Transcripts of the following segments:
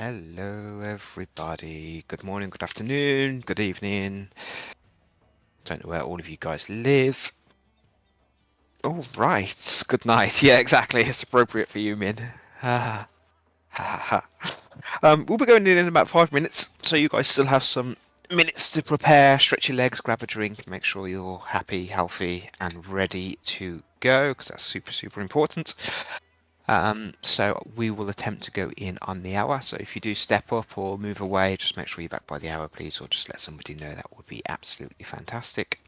Hello, everybody. Good morning, good afternoon, good evening. Don't know where all of you guys live. All right. Good night. Yeah, exactly. It's appropriate for you, Min. Ha ha ha. We'll be going in about 5 minutes, so you guys still have some minutes to prepare, stretch your legs, grab a drink, make sure you're happy, healthy, and ready to go, because that's super, super important. So we will attempt to go in on the hour. So if you do step up or move away, just make sure you're back by the hour, please, or just let somebody know. That would be absolutely fantastic.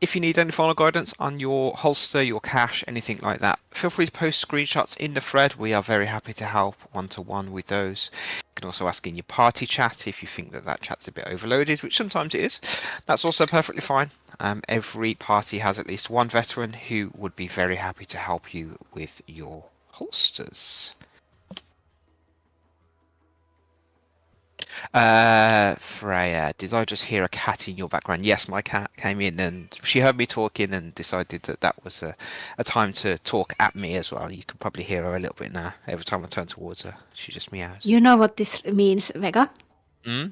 If you need any final guidance on your holster, your cache, anything like that, feel free to post screenshots in the thread. We are very happy to help one-to-one with those. You can also ask in your party chat if you think that chat's a bit overloaded, which sometimes it is. That's also perfectly fine. Every party has at least one veteran who would be very happy to help you with your holsters. Freya, did I just hear a cat in your background? Yes, my cat came in and she heard me talking and decided that was a time to talk at me as well. You can probably hear her a little bit now. Every time I turn towards her, she just meows. You know what this means, Vega? Hmm?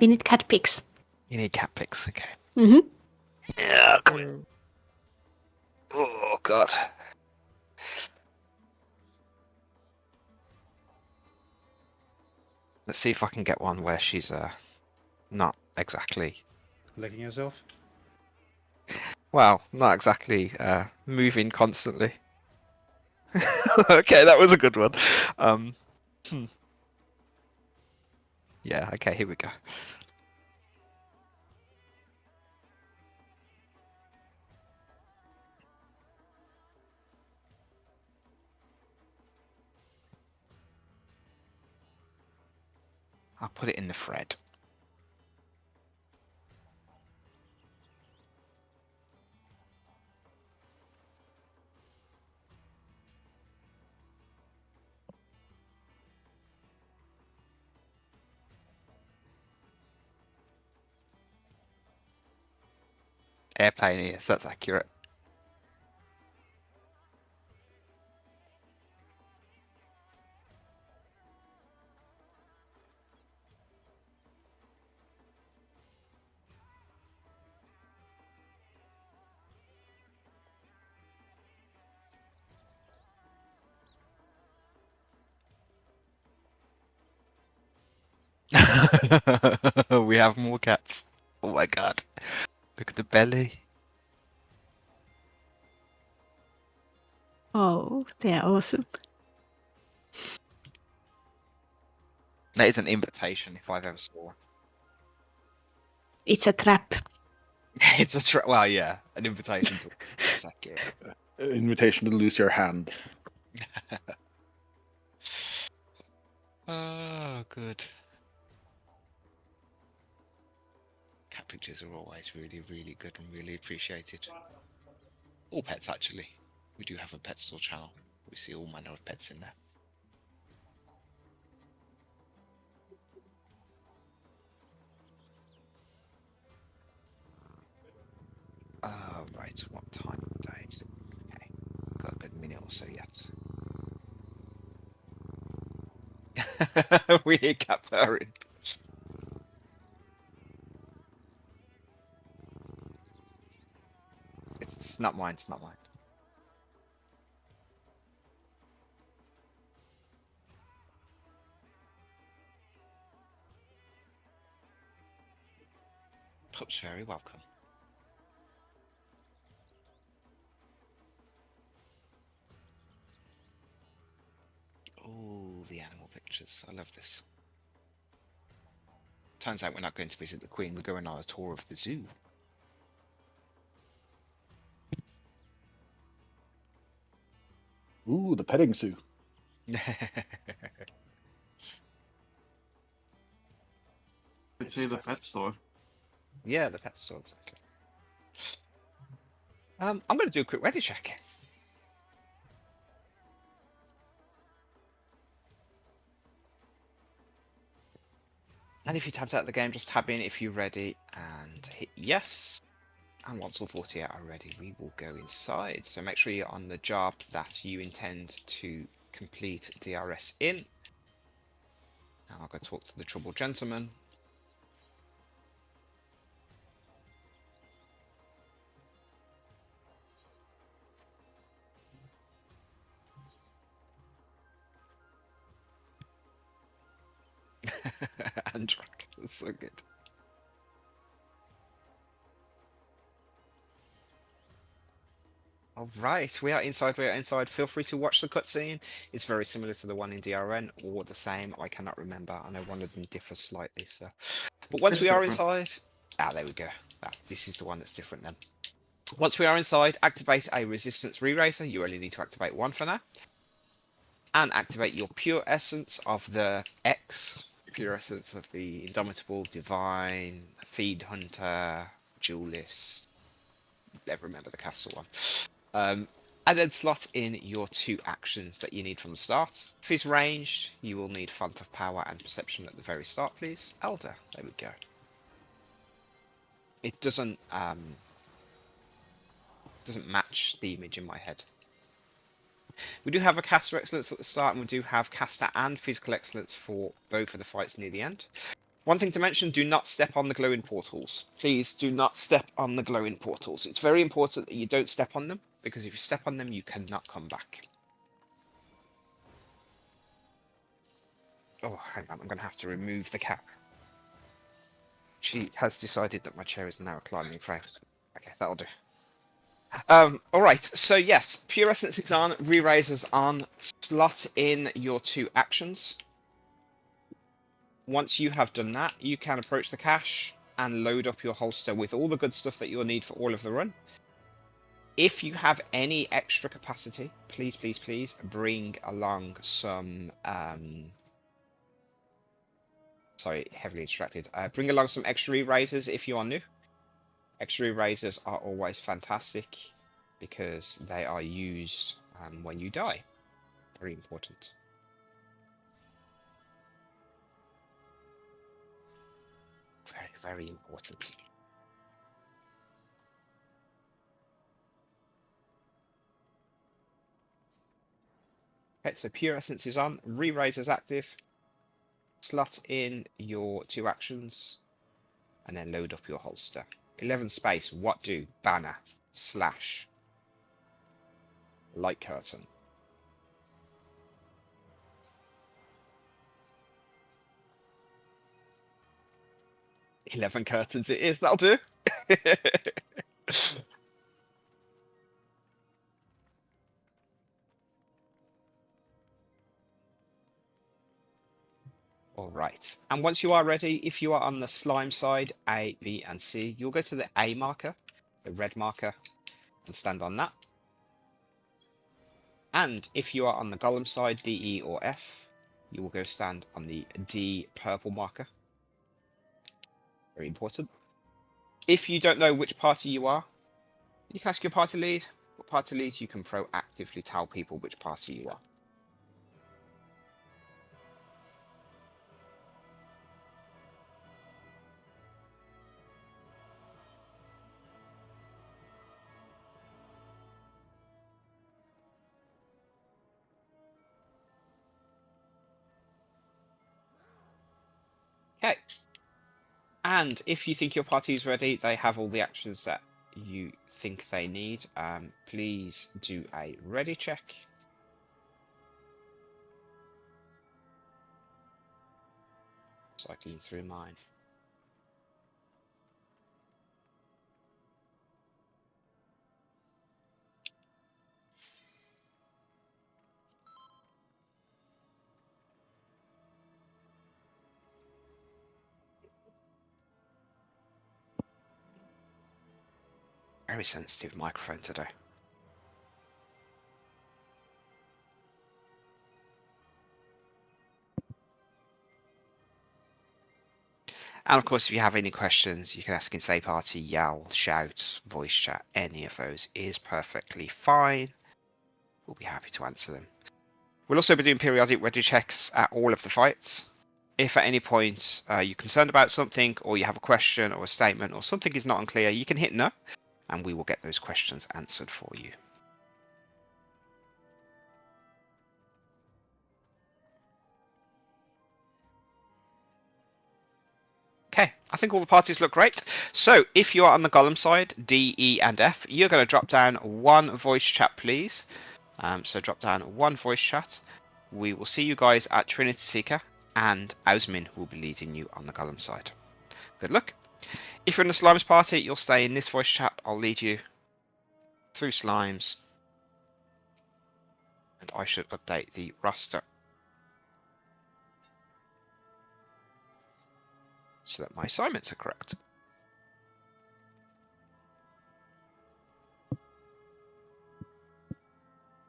We need cat pics. You need cat pics, okay. Mm-hmm. Yeah, come on. Oh, God. Let's see if I can get one where she's not exactly... Licking yourself? Well, not exactly moving constantly. Okay, that was a good one. Yeah, okay, here we go. I'll put it in the thread. Airplane, yes, that's accurate. We have more cats. Oh my god. Look at the belly. Oh, they're awesome. That is an invitation if I've ever saw one. It's a trap. It's a well, yeah, an invitation to that's accurate. Invitation to lose your hand. Oh, good. Cat pictures are always really, really good and really appreciated. All pets, actually. We do have a pet store channel. We see all manner of pets in there. Right, what time of the day is it? Okay, got a good minute or so yet. We hear cat purring. It's not mine, it's not mine. Pup's very welcome. Oh, the animal pictures. I love this. Turns out we're not going to visit the Queen, we're going on a tour of the zoo. Ooh, the petting zoo. I'd say the pet store. Yeah, the pet store, exactly. I'm going to do a quick ready check. And if you tapped out of the game, just tab in if you're ready and hit yes. And once all 48 are ready, we will go inside. So make sure you're on the job that you intend to complete DRS in. Now I'll go talk to the troubled gentleman. Andrak, that's so good. All right, we are inside. We are inside. Feel free to watch the cutscene. It's very similar to the one in DRN, or the same. I cannot remember. I know one of them differs slightly. So, but once It's we are different. inside, there we go. This is the one that's different then. Once we are inside, activate a resistance re-raiser. You only need to activate one for now, and activate your pure essence of the X. Pure essence of the Indomitable, Divine, Feed Hunter, Duelist. Never remember the castle one. And then slot in your 2 actions that you need from the start. If he's ranged, you will need Font of Power and Perception at the very start, please. Elder, there we go. It doesn't match the image in my head. We do have a Caster Excellence at the start, and we do have Caster and Physical Excellence for both of the fights near the end. One thing to mention, do not step on the glowing portals. Please do not step on the glowing portals. It's very important that you don't step on them, because if you step on them, you cannot come back. Oh, hang on, I'm going to have to remove the cat. She has decided that my chair is now a climbing frame. Okay, that'll do. Alright, so yes, Pure Essence is on, Re-Raisers on, slot in your 2 actions. Once you have done that, you can approach the cache and load up your holster with all the good stuff that you'll need for all of the run. If you have any extra capacity, please, please, please bring along some... sorry, heavily distracted. Bring along some extra re-raisers if you are new. Extra re-raisers are always fantastic because they are used when you die. Very important. Very, very important. Okay, so Pure Essence is on, Re-Raisers active. Slot in your 2 actions, and then load up your holster. 11 space, what do? Banner, slash, light curtain. "11 curtains it is, that'll do." All right, and once you are ready, if you are on the slime side, A, B, and C, you'll go to the A marker, the red marker, and stand on that. And if you are on the golem side, D, E, or F, you will go stand on the D purple marker. Very important. If you don't know which party you are, you can ask your party lead. What party lead, you can proactively tell people which party you are. Okay. And if you think your party is ready, they have all the actions that you think they need. Please do a ready check. Cycling through mine. Very sensitive microphone today. And of course, if you have any questions, you can ask in Say Party, yell, shout, voice chat. Any of those is perfectly fine. We'll be happy to answer them. We'll also be doing periodic ready checks at all of the fights. If at any point you're concerned about something, or you have a question or a statement, or something is not unclear, you can hit no, and we will get those questions answered for you. Okay, I think all the parties look great. So if you're on the Golem side, D, E, and F, you're going to drop down one voice chat, please. So drop down one voice chat. We will see you guys at Trinity Seeker, and Ausmin will be leading you on the Golem side. Good luck. If you're in the Slimes party, you'll stay in this voice chat. I'll lead you through Slimes, and I should update the roster so that my assignments are correct.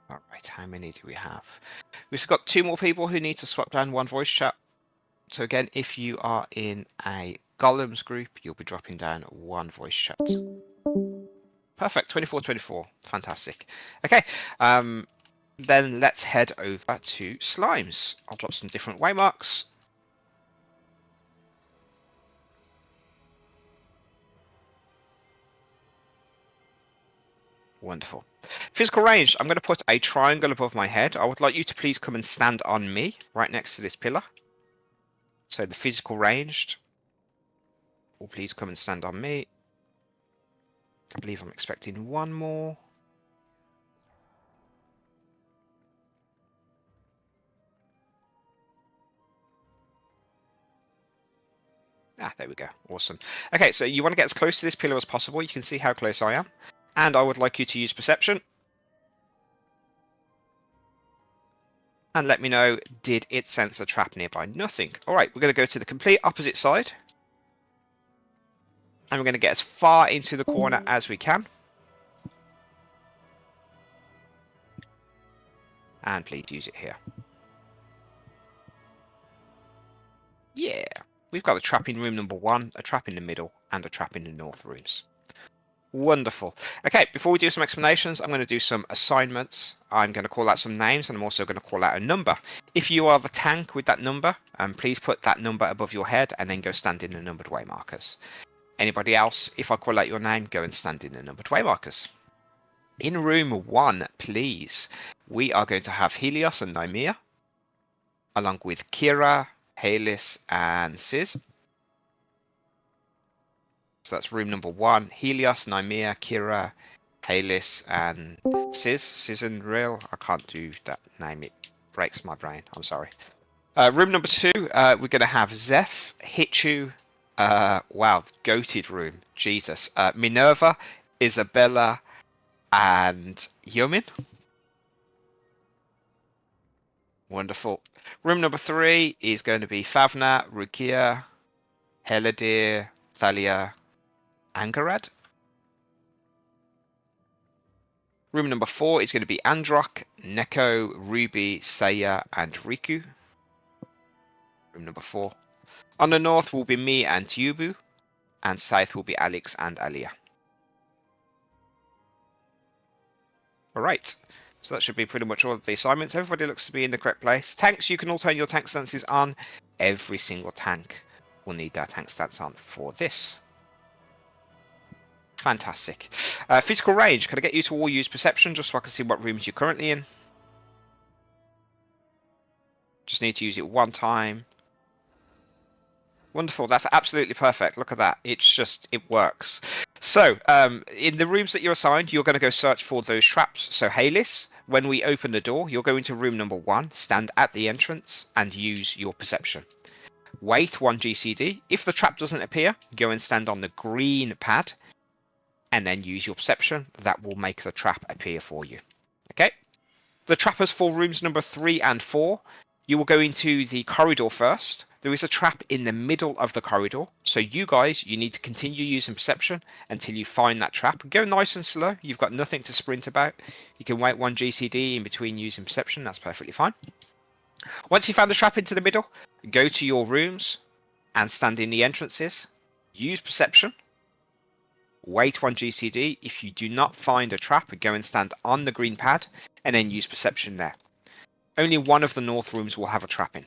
Alright, how many do we have? We've got 2 more people who need to swap down one voice chat. So again, if you are in a Golems group, you'll be dropping down one voice chat. Perfect, 24-24, fantastic. Okay, then let's head over to Slimes. I'll drop some different waymarks. Wonderful. Physical range, I'm going to put a triangle above my head. I would like you to please come and stand on me, right next to this pillar. So the physical ranged will please come and stand on me. I believe I'm expecting one more. Ah, there we go. Awesome. Okay, so you want to get as close to this pillar as possible. You can see how close I am. And I would like you to use perception. And let me know, did it sense the trap nearby? Nothing. Alright, we're going to go to the complete opposite side. And we're going to get as far into the corner as we can. And please use it here. Yeah. We've got a trap in room number 1, a trap in the middle, and a trap in the north rooms. Wonderful. Okay, before we do some explanations, I'm going to do some assignments. I'm going to call out some names, and I'm also going to call out a number. If you are the tank with that number, please put that number above your head and then go stand in the numbered way markers. Anybody else, if I call out your name, go and stand in the numbered way markers. In room 1, please, we are going to have Helios and Nymea, along with Kira, Halis, and Sis. So that's room number 1. Helios, Nymea, Kira, Halis, and Sis. Sis and Real. I can't do that name. It breaks my brain. I'm sorry. Room number 2, we're going to have Zeph, Hichu. Wow, goated room. Jesus. Minerva, Isabella, and Yumin. Wonderful. Room number 3 is going to be Favna, Rukia, Heladir, Thalia, Angarad. Room number 4 is going to be Androck, Neko, Ruby, Saya, and Riku. Room number 4. On the north will be me and Tyube, and south will be Alex and Alia. Alright, so that should be pretty much all of the assignments. Everybody looks to be in the correct place. Tanks, you can all turn your tank stances on. Every single tank will need their tank stance on for this. Fantastic. Physical range. Can I get you to all use perception just so I can see what rooms you're currently in? Just need to use it one time. Wonderful. That's absolutely perfect. Look at that. It's just, it works. So, in the rooms that you're assigned, you're going to go search for those traps. So, Halis, when we open the door, you'll go into room number 1, stand at the entrance, and use your perception. Wait 1 GCD. If the trap doesn't appear, go and stand on the green pad, and then use your perception. That will make the trap appear for you. Okay? The trappers for rooms number 3 and 4, you will go into the corridor first. There is a trap in the middle of the corridor. So you guys, you need to continue using perception until you find that trap. Go nice and slow. You've got nothing to sprint about. You can wait 1 GCD in between using perception. That's perfectly fine. Once you found the trap into the middle, go to your rooms and stand in the entrances. Use perception. Wait 1 GCD. If you do not find a trap, go and stand on the green pad and then use perception there. Only one of the north rooms will have a trap in.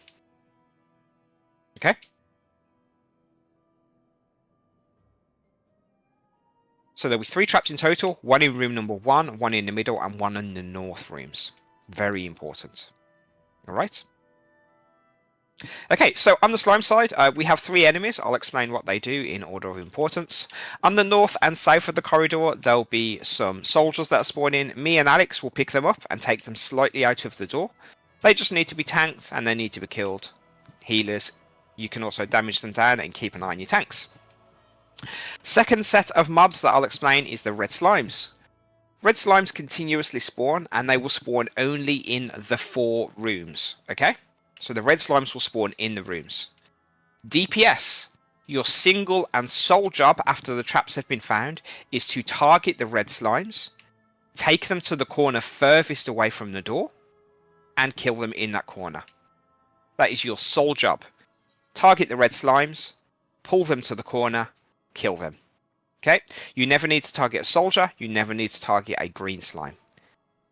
Okay? So there will be 3 traps in total. 1 in room number 1, 1 in the middle, and 1 in the north rooms. Very important. Alright? Okay, so on the slime side, we have 3 enemies. I'll explain what they do in order of importance. On the north and south of the corridor, there'll be some soldiers that are spawning. Me and Alex will pick them up and take them slightly out of the door. They just need to be tanked and they need to be killed. Healers, you can also damage them down and keep an eye on your tanks. Second set of mobs that I'll explain is the red slimes. Red slimes continuously spawn, and they will spawn only in the 4 rooms, okay? So the red slimes will spawn in the rooms. DPS, your single and sole job after the traps have been found is to target the red slimes, take them to the corner furthest away from the door, and kill them in that corner. That is your sole job. Target the red slimes, pull them to the corner, kill them. Okay? You never need to target a soldier, you never need to target a green slime.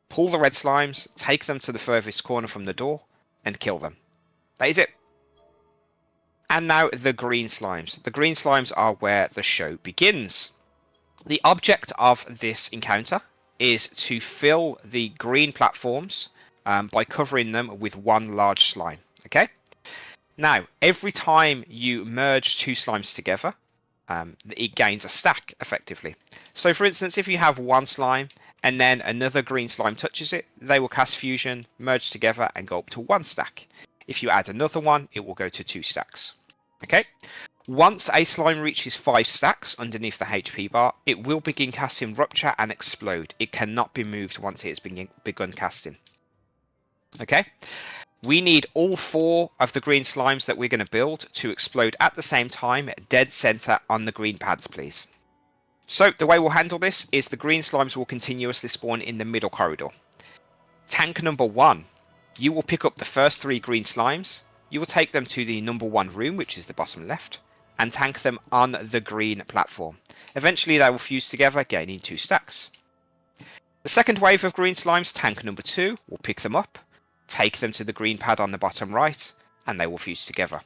Pull the red slimes, take them to the furthest corner from the door, and kill them. That is it. And now the green slimes. The green slimes are where the show begins. The object of this encounter is to fill the green platforms by covering them with one large slime. Okay? Now, every time you merge 2 slimes together, it gains a stack effectively. So for instance, if you have 1 slime and then another green slime touches it, they will cast fusion, merge together and go up to 1 stack. If you add another one, it will go to 2 stacks. Okay? Once a slime reaches 5 stacks underneath the HP bar, it will begin casting Rupture and Explode. It cannot be moved once it has begun casting. Okay? We need all 4 of the green slimes that we're going to build to explode at the same time, dead center on the green pads, please. So the way we'll handle this is the green slimes will continuously spawn in the middle corridor. Tank number 1, you will pick up the first 3 green slimes, you will take them to the number 1 room, which is the bottom left, and tank them on the green platform. Eventually they will fuse together, gaining 2 stacks. The second wave of green slimes, tank number 2, will pick them up, take them to the green pad on the bottom right, and they will fuse together.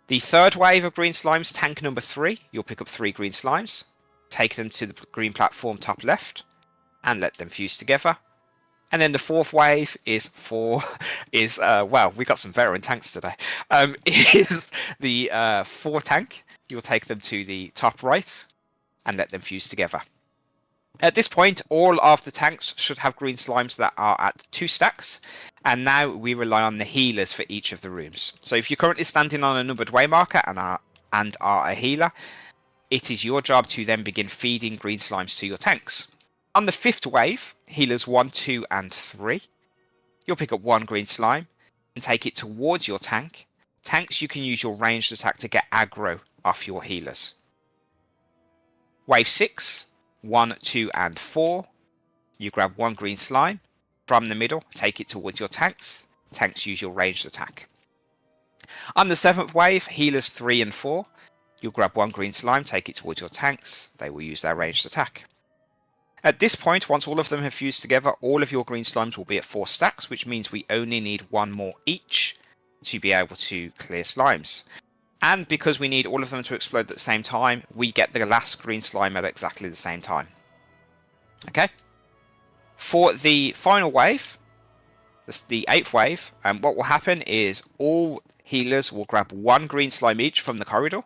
The third wave of green slimes, tank number 3, you'll pick up 3 green slimes, take them to the green platform top left, and let them fuse together. And then the fourth wave is wow, we got some veteran tanks today. Is the 4 tank. You'll take them to the top right, and let them fuse together. At this point, all of the tanks should have green slimes that are at 2 stacks, and now we rely on the healers for each of the rooms. So if you're currently standing on a numbered way marker and are a healer, it is your job to then begin feeding green slimes to your tanks. On the 5th wave, healers 1, 2, and 3, you'll pick up 1 green slime and take it towards your tank. Tanks, you can use your ranged attack to get aggro off your healers. Wave 6, 1, 2, and 4, you grab 1 green slime from the middle, take it towards your tanks. Tanks use your ranged attack. On the 7th wave, healers 3 and 4, you'll grab 1 green slime, take it towards your tanks. They will use their ranged attack. At this point, once all of them have fused together, all of your green slimes will be at 4 stacks, which means we only need 1 more each to be able to clear slimes. And because we need all of them to explode at the same time, we get the last green slime at exactly the same time. Okay? For the final wave, the 8th wave, what will happen is all healers will grab 1 green slime each from the corridor,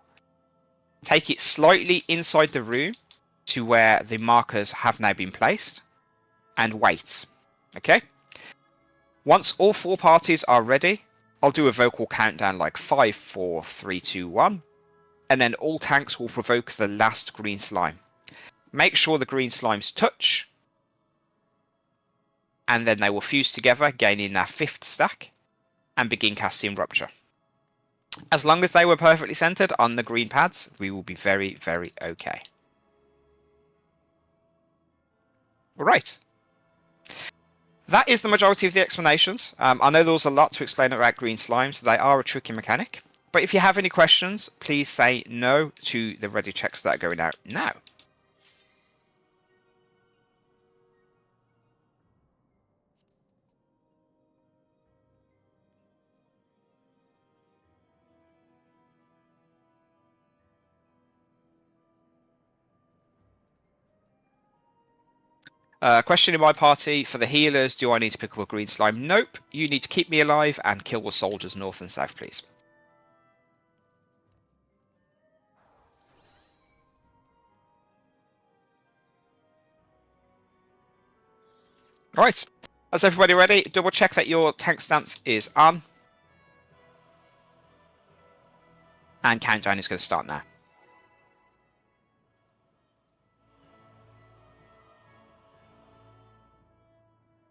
take it slightly inside the room to where the markers have now been placed, and wait. Okay? Once all 4 parties are ready, I'll do a vocal countdown like 5, 4, 3, 2, 1, and then all tanks will provoke the last green slime. Make sure the green slimes touch, and then they will fuse together, gaining their 5th stack, and begin casting Rupture. As long as they were perfectly centered on the green pads, we will be very, very okay. Right. That is the majority of the explanations. I know there was a lot to explain about green slimes. They are a tricky mechanic. But if you have any questions, please say no to the ready checks that are going out now. Question in my party for the healers: do I need to pick up a green slime? Nope. You need to keep me alive and kill the soldiers north and south, please. Right. Is everybody ready? Double check that your tank stance is on. And countdown is going to start now.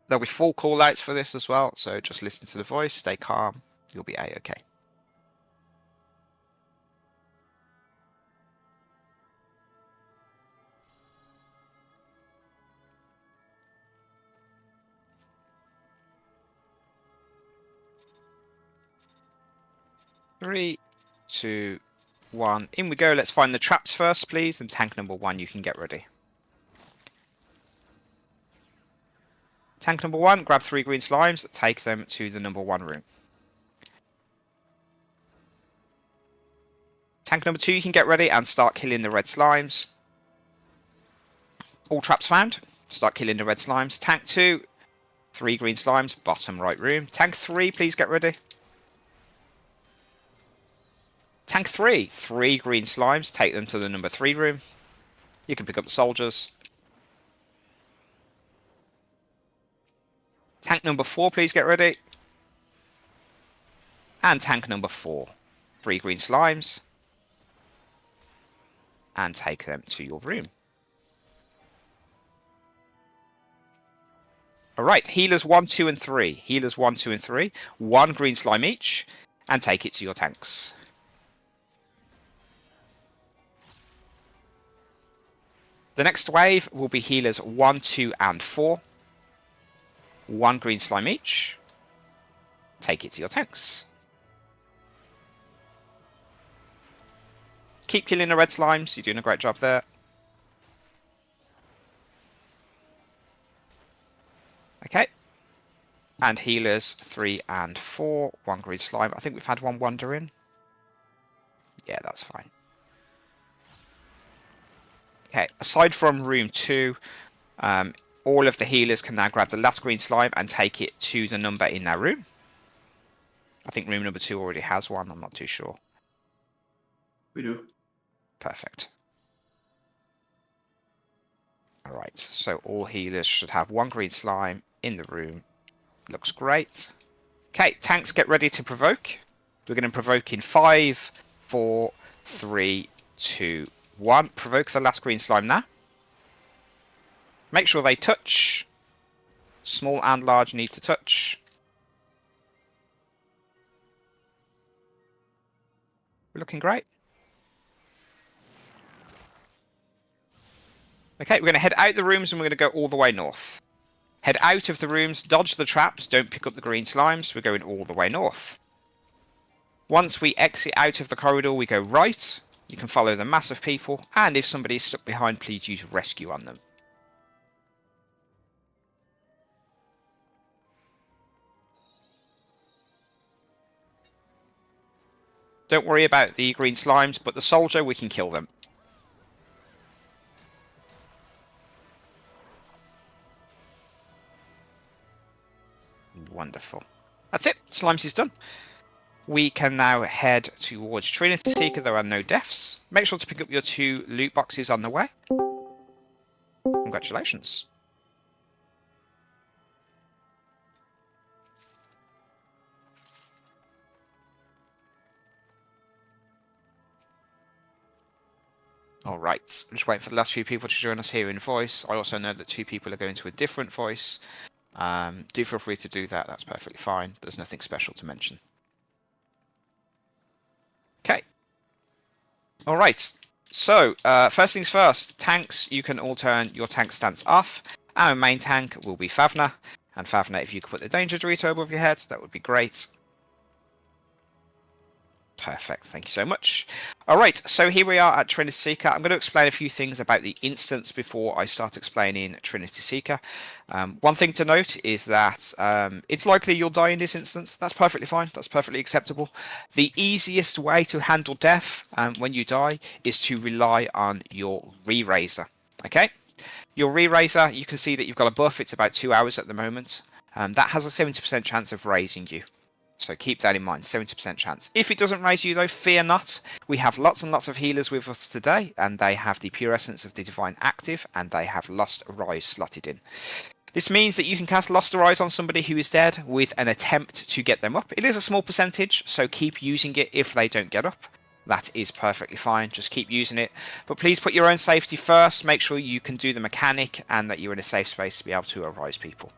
There'll be full call outs for this as well, so just listen to the voice, stay calm, you'll be A-okay. Three, 2, 1, in we go. Let's find the traps first, please, and tank number 1, you can get ready. Tank number 1, grab 3 green slimes, take them to the number 1 room. Tank number 2, you can get ready and start killing the red slimes. All traps found, start killing the red slimes. Tank 2, 3 green slimes, bottom right room. Tank 3, please get ready. Tank 3, 3 green slimes, take them to the number 3 room. You can pick up the soldiers. Tank number 4, please get ready. And tank number 4, 3 green slimes. And take them to your room. Alright, healers 1, 2, and 3. Healers 1, 2, and 3. 1 green slime each. And take it to your tanks. The next wave will be healers 1, 2, and 4. 1 green slime each. Take it to your tanks. Keep killing the red slimes. You're doing a great job there. Okay. And healers 3 and 4. 1 green slime. I think we've had 1 wander in. Yeah, that's fine. Okay, aside from room 2, all of the healers can now grab the last green slime and take it to the number in their room. I think room number 2 already has 1, I'm not too sure. We do. Perfect. Alright, so all healers should have 1 green slime in the room. Looks great. Okay, tanks, get ready to provoke. We're going to provoke in 5, 4, 3, 2, 1. Provoke the last green slime now. Make sure they touch. Small and large need to touch. We're looking great. Okay, we're going to head out the rooms and we're going to go all the way north. Head out of the rooms, dodge the traps, don't pick up the green slimes. We're going all the way north. Once we exit out of the corridor, we go right. You can follow the mass of people, and if somebody is stuck behind, please use rescue on them. Don't worry about the green slimes, but the soldier, we can kill them. Wonderful. That's it. Slimes is done. We can now head towards Trinity Seeker. There are no deaths. Make sure to pick up your 2 loot boxes on the way. Congratulations. All right, I'm just waiting for the last few people to join us here in voice. I also know that 2 people are going to a different voice. Do feel free to do that. That's perfectly fine. There's nothing special to mention. Okay. All right. So, first things first. Tanks, you can all turn your tank stance off. Our main tank will be Favna. And Favna, if you could put the danger Dorito above your head, that would be great. Perfect, thank you so much. All right, so here we are at Trinity Seeker. I'm going to explain a few things about the instance before I start explaining Trinity Seeker. One thing to note is that it's likely you'll die in this instance. That's perfectly fine, that's perfectly acceptable. The easiest way to handle death when you die is to rely on your re-raiser, okay? Your re-raiser, you can see that you've got a buff. It's about 2 hours at the moment. That has a 70% chance of raising you. So keep that in mind, 70% chance. If it doesn't raise you though, fear not. We have lots and lots of healers with us today, and they have the Pure Essence of the Divine active, and they have Lost Arise slotted in. This means that you can cast Lost Arise on somebody who is dead with an attempt to get them up. It is a small percentage, so keep using it if they don't get up. That is perfectly fine, just keep using it. But please put your own safety first, make sure you can do the mechanic and that you're in a safe space to be able to arise people.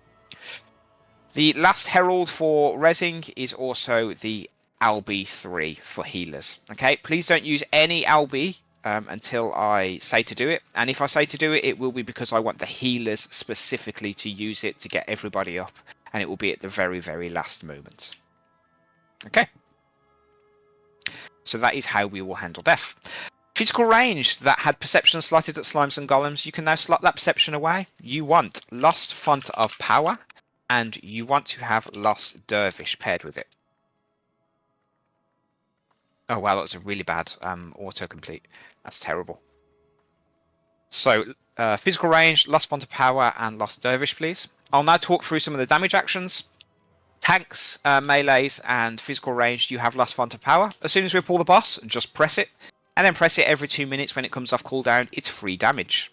The last herald for resing is also the LB3 for healers. Okay, please don't use any LB until I say to do it. And if I say to do it, it will be because I want the healers specifically to use it to get everybody up. And it will be at the very, very last moment. Okay. So that is how we will handle death. Physical range that had perception slotted at slimes and golems. You can now slot that perception away. You want Lost Font of Power. And you want to have Lost Dervish paired with it. Oh wow, that was a really bad autocomplete. That's terrible. So, physical range, Lost Font of Power, and Lost Dervish, please. I'll now talk through some of the damage actions. Tanks, melees, and physical range, you have Lost Font of Power. As soon as we pull the boss, just press it. And then press it every 2 minutes when it comes off cooldown. It's free damage.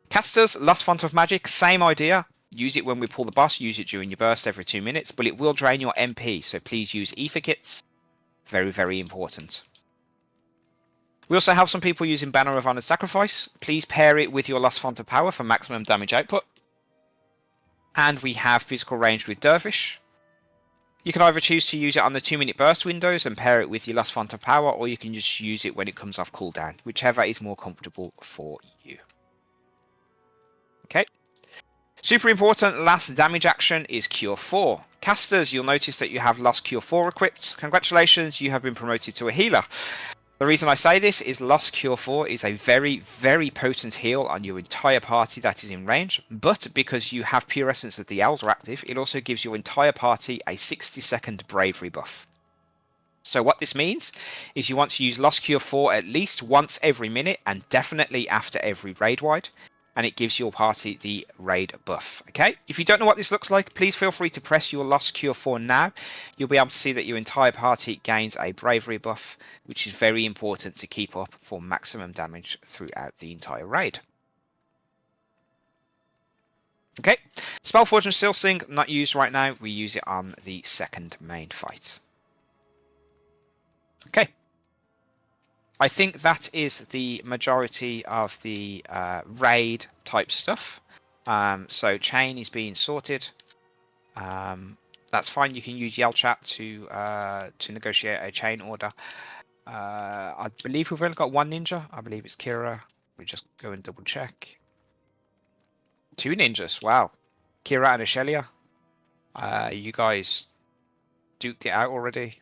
Casters, Lost Font of Magic, same idea. Use it when we pull the boss, use it during your burst every 2 minutes, but it will drain your MP, so please use ether kits. Very, very important. We also have some people using Banner of Honored Sacrifice. Please pair it with your Lost Font of Power for maximum damage output. And we have physical range with Dervish. You can either choose to use it on the 2-minute burst windows and pair it with your Lost Font of Power, or you can just use it when it comes off cooldown, whichever is more comfortable for you. Okay. Super important last damage action is Cure 4. Casters, you'll notice that you have Lost Cure 4 equipped. Congratulations, you have been promoted to a healer. The reason I say this is Lost Cure 4 is a very, very potent heal on your entire party that is in range, but because you have Pure Essence of the Elder active, it also gives your entire party a 60-second bravery buff. So what this means is you want to use Lost Cure 4 at least once every minute and definitely after every raid wide. And it gives your party the raid buff. Okay, if you don't know what this looks like, please feel free to press your Lost Cure 4 now. You'll be able to see that your entire party gains a bravery buff, which is very important to keep up for maximum damage throughout the entire raid. Okay, Spellforge and Steel Sling, not used right now. We use it on the second main fight. Okay. I think that is the majority of the raid type stuff. So chain is being sorted. That's fine. You can use Yell Chat to negotiate a chain order. I believe we've only got one ninja. I believe it's Kira. We just go and double check. 2 ninjas. Wow. Kira and Ashelia. You guys duked it out already.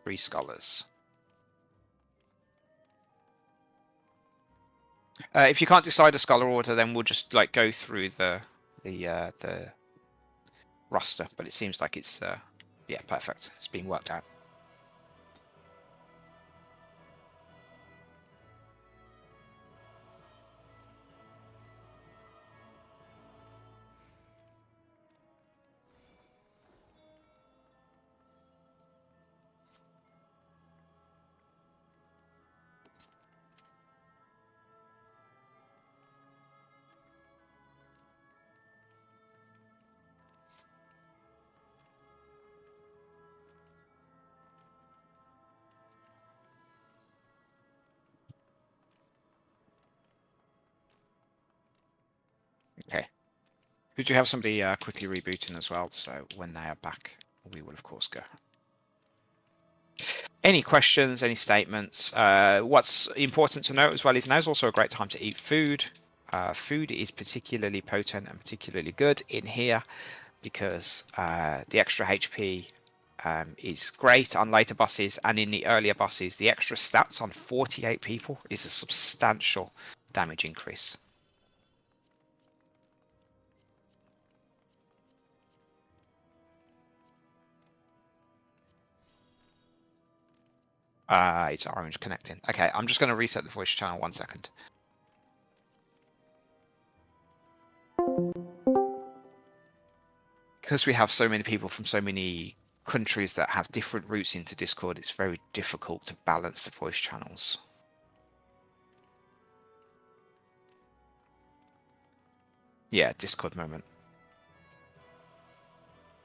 Three scholars. If you can't decide a scholar order, then we'll just like go through the roster. But it seems like it's yeah, perfect. It's being worked out. Okay. We do have somebody quickly rebooting as well, so when they are back, we will of course go. Any questions, any statements? What's important to note as well is now is also a great time to eat food. Food is particularly potent and particularly good in here because the extra HP is great on later bosses, and in the earlier bosses, the extra stats on 48 people is a substantial damage increase. It's orange connecting. Okay, I'm just going to reset the voice channel 1 second. Because we have so many people from so many countries that have different routes into Discord, it's very difficult to balance the voice channels. Yeah, Discord moment.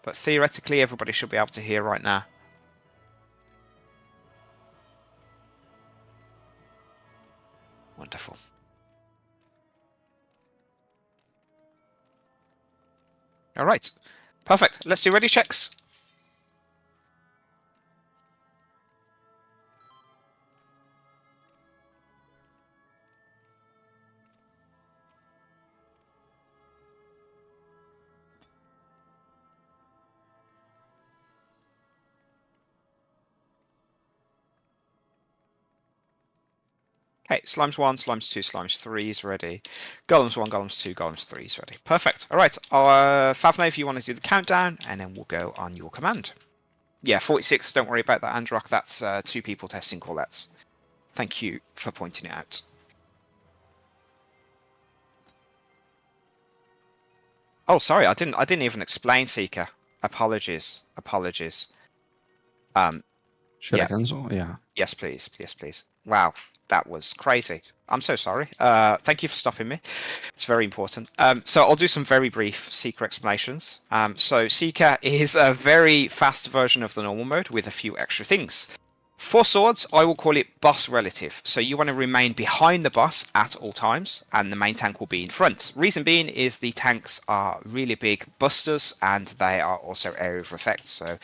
But theoretically, everybody should be able to hear right now. Wonderful. All right. Perfect. Let's do ready checks. Okay, Slimes 1, Slimes 2, Slimes 3 is ready. Golems 1, Golems 2, Golems 3 is ready. Perfect. All right. Favna, if you want to do the countdown, and then we'll go on your command. Yeah, 46. Don't worry about that, Androck. That's 2 people testing Corvettes. Thank you for pointing it out. Oh, sorry. I didn't even explain Seeker. Apologies. Apologies. Should I Yeah. cancel? Yeah. Yes, please. Yes, please. Wow, that was crazy. I'm so sorry. Thank you for stopping me. It's very important. So I'll do some very brief Seeker explanations. So Seeker is a very fast version of the normal mode with a few extra things. For swords, I will call it boss relative. So you want to remain behind the boss at all times, and the main tank will be in front. Reason being is the tanks are really big busters, and they are also area of effect. So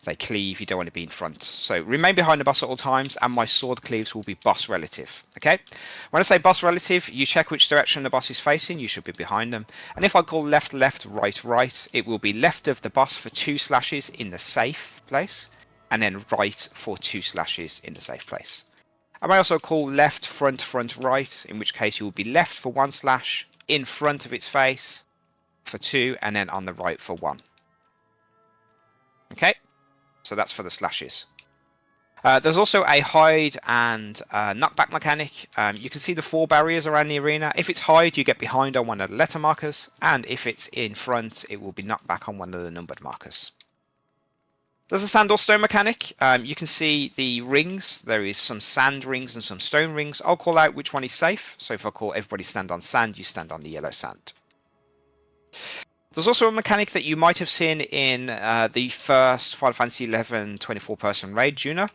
they cleave, you don't want to be in front. So remain behind the boss at all times, and my sword cleaves will be boss relative. Okay? When I say boss relative, you check which direction the boss is facing, you should be behind them. And if I call left, left, right, right, it will be left of the boss for 2 slashes in the safe place, and then right for 2 slashes in the safe place. I may also call left, front, front, right, in which case you will be left for 1 slash, in front of its face for 2, and then on the right for 1. Okay? So that's for the slashes. There's also a hide and knockback mechanic. You can see the 4 barriers around the arena. If it's hide, you get behind on one of the letter markers, and if it's in front, it will be knocked back on one of the numbered markers. There's a sand or stone mechanic. You can see the rings. There is some sand rings and some stone rings. I'll call out which one is safe. So if I call everybody stand on sand, you stand on the yellow sand. There's also a mechanic that you might have seen in the first Final Fantasy XI 24-person raid, Juno,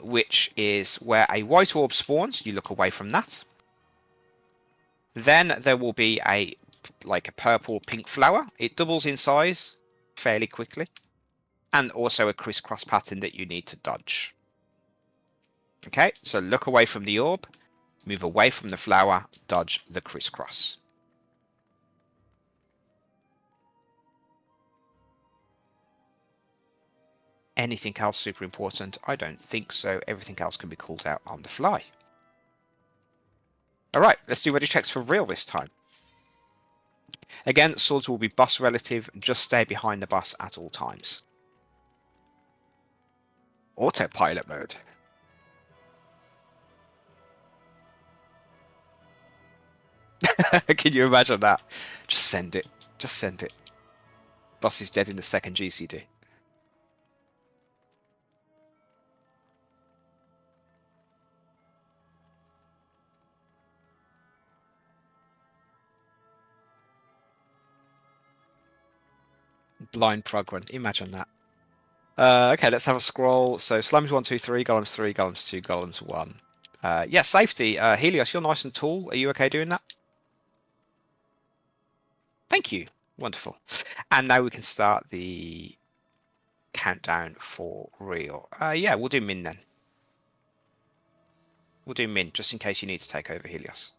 which is where a white orb spawns. You look away from that. Then there will be a purple pink flower. It doubles in size fairly quickly. And also a crisscross pattern that you need to dodge. Okay, so look away from the orb, move away from the flower, dodge the crisscross. Anything else super important? I don't think so. Everything else can be called out on the fly. Alright, let's do ready checks for real this time. Again, swords will be boss relative. Just stay behind the boss at all times. Autopilot mode. Can you imagine that? Just send it. Just send it. Boss is dead in the second GCD. Blind prog run. Imagine that. Okay, let's have a scroll. So Slimes 1, 2, 3, Golems 3, Golems 2, Golems 1. Yeah, safety. Helios, you're nice and tall. Are you okay doing that? Thank you. Wonderful. And now we can start the countdown for real. Yeah, we'll do Min then. We'll do Min, just in case you need to take over Helios.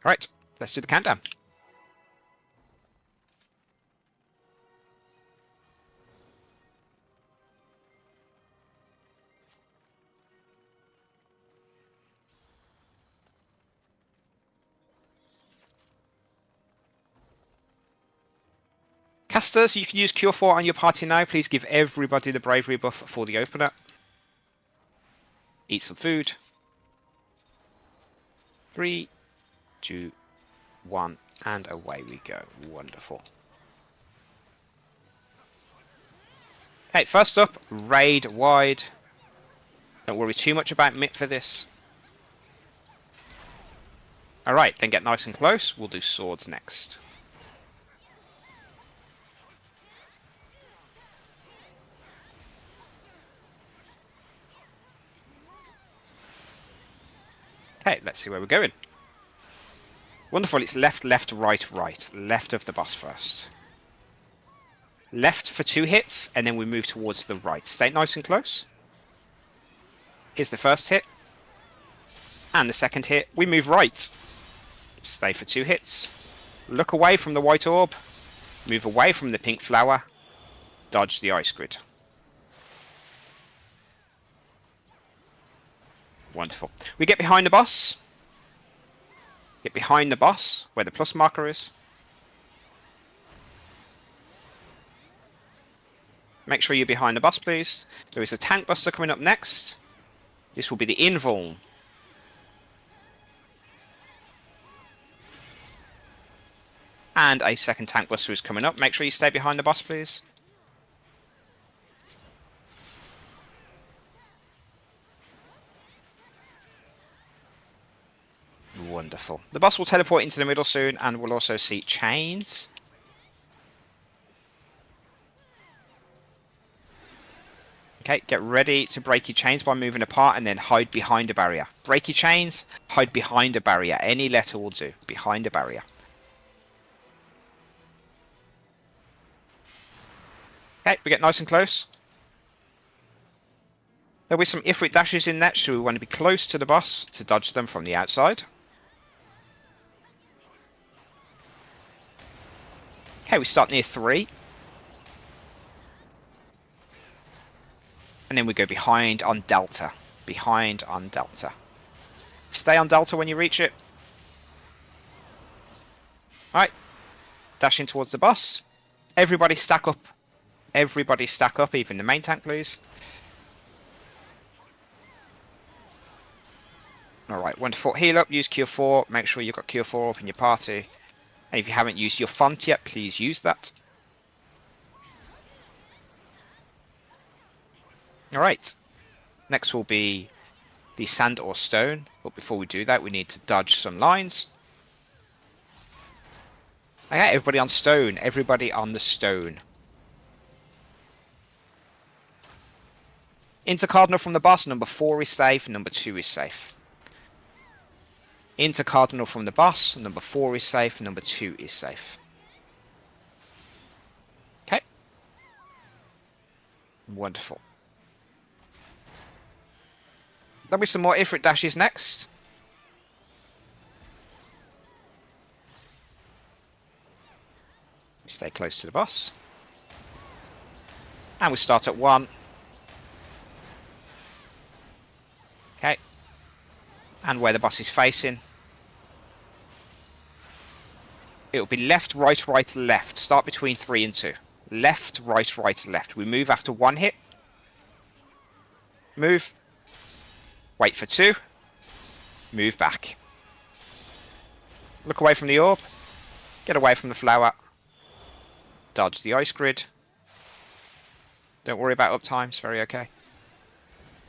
Alright, let's do the countdown. Casters, you can use Cure 4 on your party now. Please give everybody the bravery buff for the opener. Eat some food. 3, 2, 1, and away we go. Wonderful. Okay, first up, raid wide. Don't worry too much about MIP for this. Alright, then get nice and close. We'll do swords next. Okay, let's see where we're going. Wonderful, it's left, left, right, right. Left of the boss first. Left for 2 hits, and then we move towards the right. Stay nice and close. Here's the first hit. And the second hit, we move right. Stay for 2 hits. Look away from the white orb. Move away from the pink flower. Dodge the ice grid. Wonderful. We get behind the boss. Get behind the boss, where the plus marker is. Make sure you're behind the boss, please. There is a tank buster coming up next. This will be the invuln. And a second tank buster is coming up. Make sure you stay behind the boss, please. Wonderful. The boss will teleport into the middle soon, and we'll also see chains. Okay, get ready to break your chains by moving apart and then hide behind a barrier. Break your chains, hide behind a barrier. Any letter will do. Behind a barrier. Okay, we get nice and close. There'll be some Ifrit dashes in that, so we want to be close to the boss to dodge them from the outside. Okay, we start near 3. And then we go behind on Delta. Behind on Delta. Stay on Delta when you reach it. Alright. Dashing towards the boss. Everybody stack up. Everybody stack up, even the main tank, please. Alright, wonderful. Heal up, use Cure 4. Make sure you've got Cure 4 up in your party. And if you haven't used your font yet, please use that. Alright. Next will be the sand or stone. But before we do that, we need to dodge some lines. Okay, everybody on stone. Everybody on the stone. Intercardinal from the boss. Number 4 is safe. Number 2 is safe. Intercardinal from the boss. Number 4 is safe. Number 2 is safe. Okay. Wonderful. There'll be some more Ifrit dashes next. Stay close to the boss. And we start at 1. Okay. And where the boss is facing. It'll be left, right, right, left. Start between 3 and 2. Left, right, right, left. We move after 1 hit. Move. Wait for 2. Move back. Look away from the orb. Get away from the flower. Dodge the ice grid. Don't worry about uptime, it's very okay.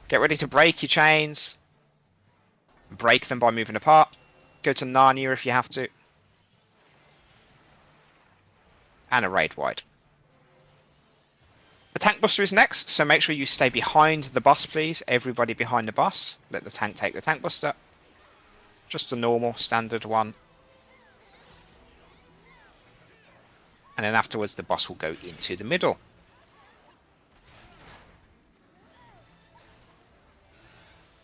Get ready to break your chains. Break them by moving apart. Go to Narnia if you have to. And a raid wide. The tank buster is next, so make sure you stay behind the boss, please. Everybody behind the boss. Let the tank take the tank buster. Just a normal, standard one. And then afterwards, the boss will go into the middle.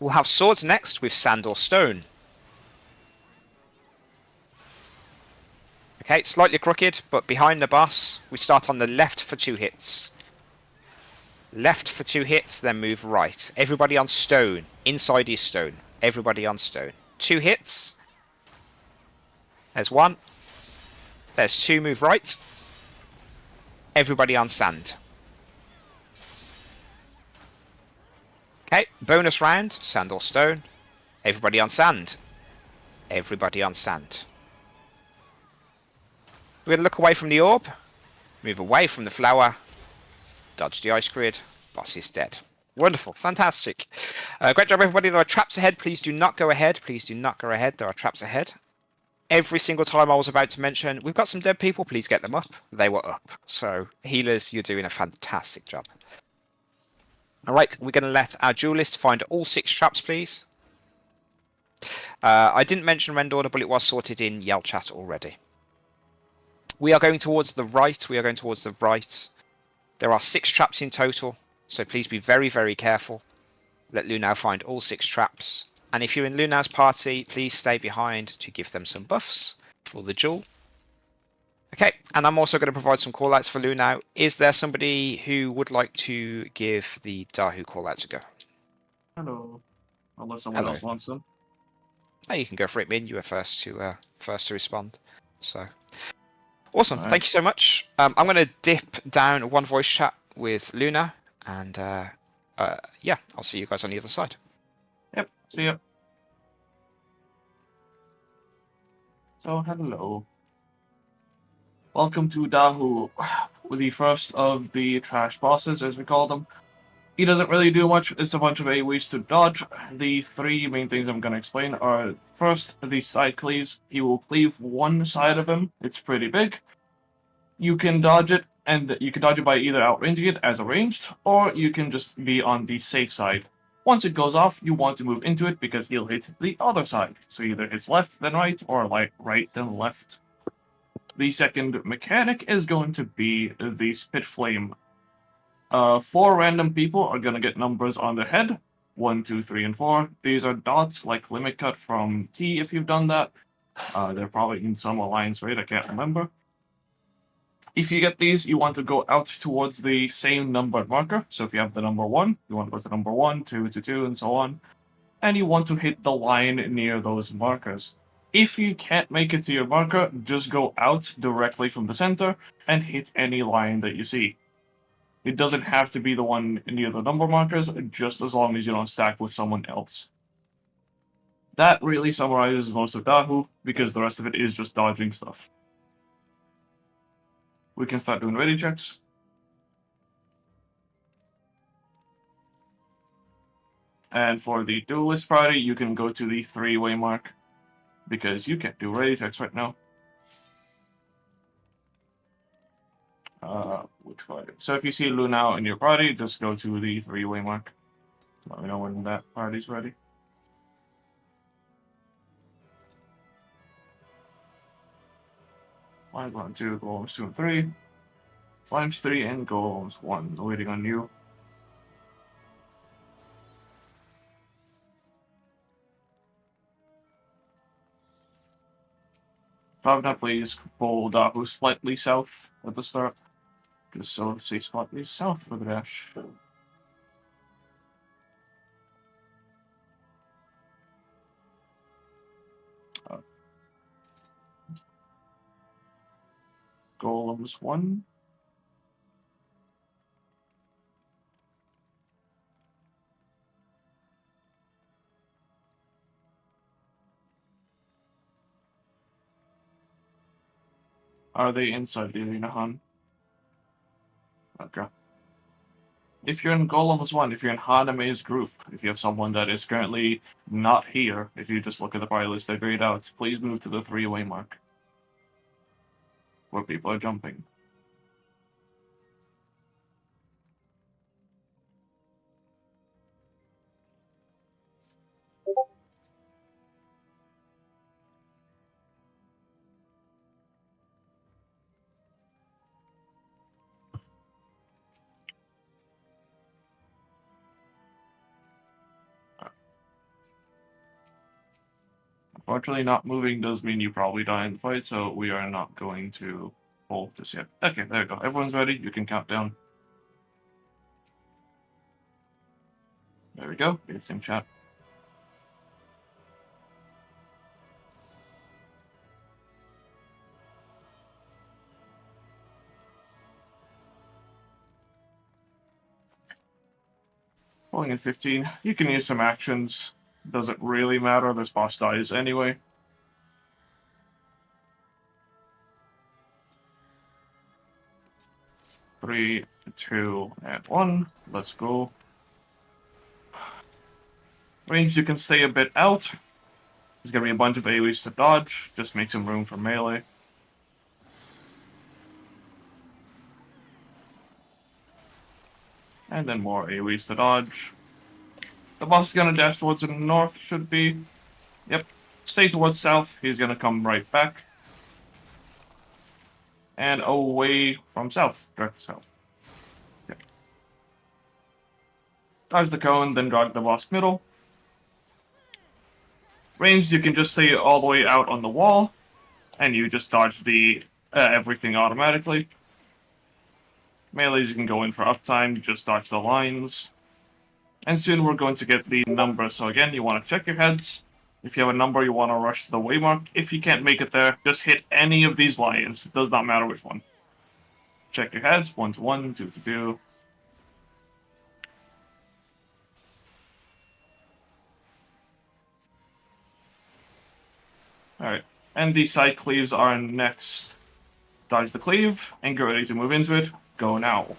We'll have swords next with sand or stone. Okay, it's slightly crooked, but behind the boss, we start on the left for 2 hits. Left for 2 hits, then move right. Everybody on stone. Inside is stone. Everybody on stone. 2 hits. There's 1. There's 2, move right. everybody on sand. Okay, bonus round, sand or stone. Everybody on sand. Everybody on sand. We're going to look away from the orb. Move away from the flower. Dodge the ice grid. Boss is dead. Wonderful. Fantastic. Great job, everybody. There are traps ahead. Please do not go ahead. Please do not go ahead. There are traps ahead. Every single time I was about to mention, we've got some dead people. Please get them up. They were up. So, healers, you're doing a fantastic job. All right, we're going to let our duelist find all 6 traps, please. I didn't mention rend order, but it was sorted in Yell chat already. We are going towards the right. We are going towards the right. There are 6 traps in total, so please be very, very careful. Let Lunao find all 6 traps. And if you're in Lunao's party, please stay behind to give them some buffs for the duel. Okay, and I'm also going to provide some callouts for Lunao. Is there somebody who would like to give the Dahu callouts a go? Hello. Unless someone else wants them. Oh, you can go for it, Min. You were first to respond. So awesome. Right. Thank you so much. I'm going to dip down one voice chat with Luna, and yeah, I'll see you guys on the other side. Yep, see ya. So, hello. Welcome to Dahu, with the first of the trash bosses, as we call them. He doesn't really do much, it's a bunch of AoEs to dodge. The 3 main things I'm going to explain are, first, the side cleaves. He will cleave one side of him, it's pretty big. You can dodge it, and you can dodge it by either outranging it as a ranged, or you can just be on the safe side. Once it goes off, you want to move into it because he'll hit the other side. So either hits left then right, or like right then left. The second mechanic is going to be the Spit Flame. 4 random people are going to get numbers on their head. 1, 2, 3, and 4. These are dots like Limit Cut from T if you've done that. They're probably in some alliance raid, I can't remember. If you get these, you want to go out towards the same numbered marker. So if you have the number 1, you want to go to number 1, 2 to 2, and so on. And you want to hit the line near those markers. If you can't make it to your marker, just go out directly from the center and hit any line that you see. It doesn't have to be the one near the number markers, just as long as you don't stack with someone else. That really summarizes most of Dahu, because the rest of it is just dodging stuff. We can start doing ready checks. And for the duelist party, you can go to the 3-way mark, because you can't do ready checks right now. Which party? So if you see Lunao in your party, just go to the 3-way mark. Let me know when that party's ready. Line 1, 2, golems 2 and 3. Slimes 3 and golems 1. Waiting on you. Favna, please pull Dahu slightly south at the start. Just so it's a slightly south for the dash. Golems 1. Are they inside the arena, Han? Okay. If you're in Golems 1, if you're in Haname's group, if you have someone that is currently not here, if you just look at the party list I grayed out, please move to the 3-way mark. Where people are jumping. Unfortunately, not moving does mean you probably die in the fight, so we are not going to pull just yet. Okay, there we go. Everyone's ready. You can count down. There we go. It's in chat. Pulling in 15. You can use some actions. Doesn't really matter. This boss dies anyway. Three, 2, and 1. Let's go. Range, you can stay a bit out. There's gonna be a bunch of AoEs to dodge. Just make some room for melee. And then more AoEs to dodge. The boss is gonna dash towards the north, should be. Yep. Stay towards south, he's gonna come right back. And away from south, direct south. Yep. Dodge the cone, then drag the boss middle. Ranged, you can just stay all the way out on the wall, and you just dodge the everything automatically. Melees, you can go in for uptime, you just dodge the lines. And soon we're going to get the number, so again, you want to check your heads. If you have a number, you want to rush to the waymark. If you can't make it there, just hit any of these lines. It does not matter which one. Check your heads, 1 to 1, 2 to 2. Alright, and the side cleaves are next. Dodge the cleave, and get ready to move into it. Go now.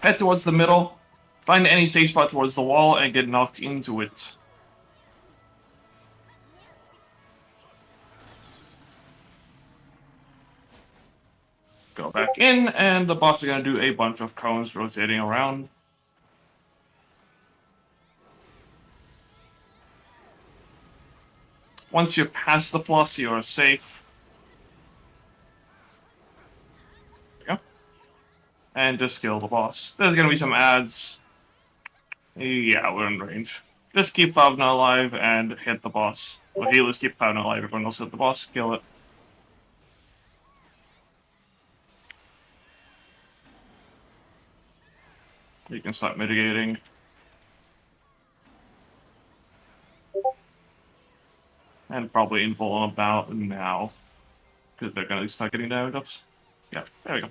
Head towards the middle, find any safe spot towards the wall, and get knocked into it. Go back in, and the boss is going to do a bunch of cones rotating around. Once you're past the plus, you are safe. There you go. And just kill the boss. There's gonna be some ads. Yeah, we're in range. Just keep Plavna alive and hit the boss. Well, healers keep Plavna alive, everyone else hit the boss, kill it. You can start mitigating. And probably invul about now. Because they're gonna start getting damage ups. Yeah, there we go.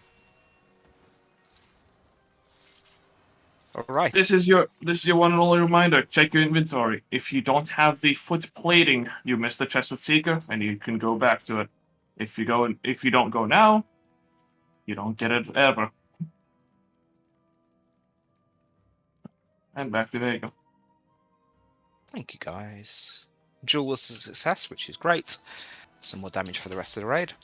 Alright. This is your one and only reminder. Check your inventory. If you don't have the foot plating, you miss the chested seeker, and you can go back to it. If you don't go now, you don't get it ever. And back to there you go. Thank you, guys. Jewel was a success, which is great. Some more damage for the rest of the raid.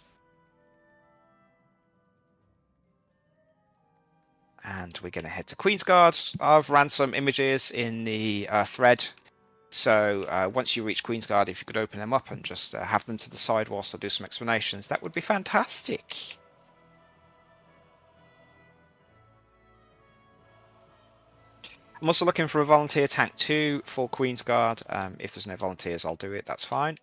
And we're going to head to Queensguard. I've ran some images in the thread. So once you reach Queensguard, if you could open them up and just have them to the side whilst I do some explanations, that would be fantastic. I'm also looking for a volunteer tank 2 for Queensguard. If there's no volunteers, I'll do it. That's fine.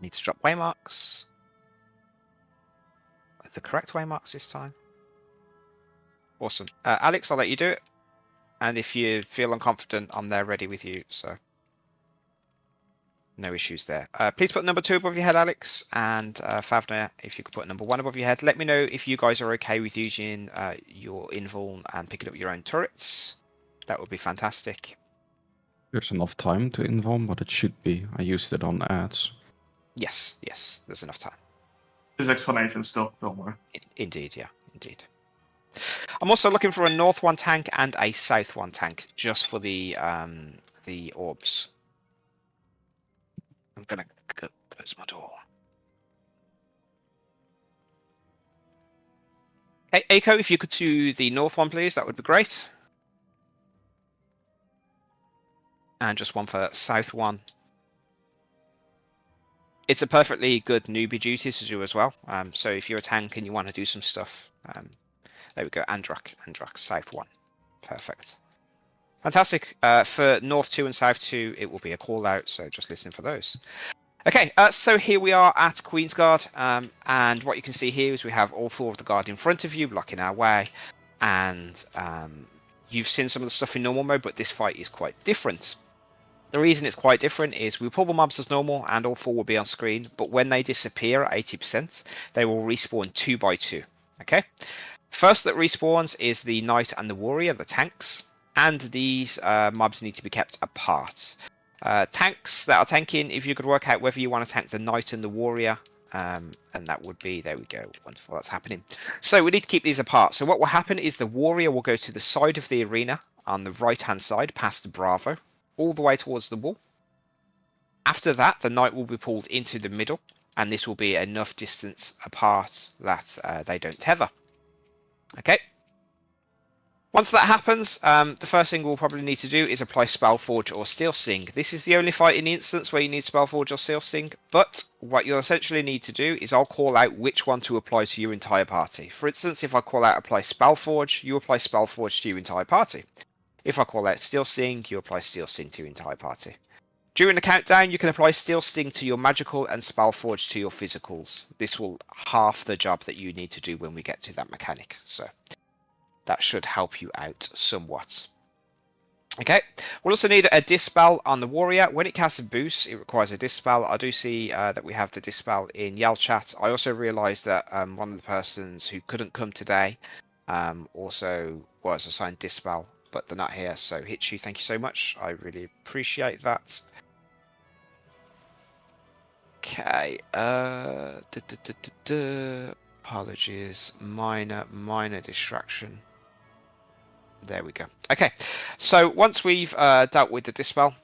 Need to drop waymarks. The correct waymarks this time. Awesome. Alex, I'll let you do it. And if you feel unconfident, I'm there ready with you. So no issues there. Please put number 2 above your head, Alex. And Favner, if you could put number 1 above your head. Let me know if you guys are okay with using your invul and picking up your own turrets. That would be fantastic. There's enough time to invul, but it should be. I used it on ads. Yes, yes, there's enough time. There's explanation still, don't worry. Indeed, yeah, indeed. I'm also looking for a north 1 tank and a south 1 tank, just for the orbs. I'm gonna close my door. Hey, Aiko, if you could do the north 1, please, that would be great. And just one for south 1. It's a perfectly good newbie duty to do as well. So if you're a tank and you want to do some stuff, there we go. Andrak, south 1. Perfect. Fantastic. For north 2 and south 2, it will be a call out. So just listen for those. Okay, so here we are at Queensguard. And what you can see here is we have all 4 of the guard in front of you, blocking our way. And you've seen some of the stuff in normal mode, but this fight is quite different. The reason it's quite different is we pull the mobs as normal and all 4 will be on screen, but when they disappear at 80%, they will respawn 2 by 2. Okay? First that respawns is the Knight and the Warrior, the tanks, and these mobs need to be kept apart. Tanks that are tanking, if you could work out whether you want to tank the Knight and the Warrior, and that would be, there we go, wonderful, that's happening. So we need to keep these apart. So what will happen is the Warrior will go to the side of the arena on the right hand side, past the Bravo, all the way towards the wall. After that, the Knight will be pulled into the middle, and this will be enough distance apart that they don't tether. Okay. Once that happens, the first thing we'll probably need to do is apply Spellforge or Steel Sting. This is the only fight in the instance where you need Spellforge or Steel Sting, but what you'll essentially need to do is I'll call out which one to apply to your entire party. For instance, if I call out apply Spellforge, you apply Spellforge to your entire party. If I call out Steel Sting, you apply Steel Sting to your entire party. During the countdown, you can apply Steel Sting to your magical and Spellforge to your physicals. This will half the job that you need to do when we get to that mechanic. So that should help you out somewhat. Okay, we'll also need a Dispel on the Warrior. When it casts a boost, it requires a Dispel. I do see that we have the Dispel in Yell chat. I also realised that one of the persons who couldn't come today also was assigned Dispel, but they're not here. So Hitchu, thank you so much. I really appreciate that. Okay, apologies, minor distraction. There we go. Okay, so once we've dealt with the Dispel,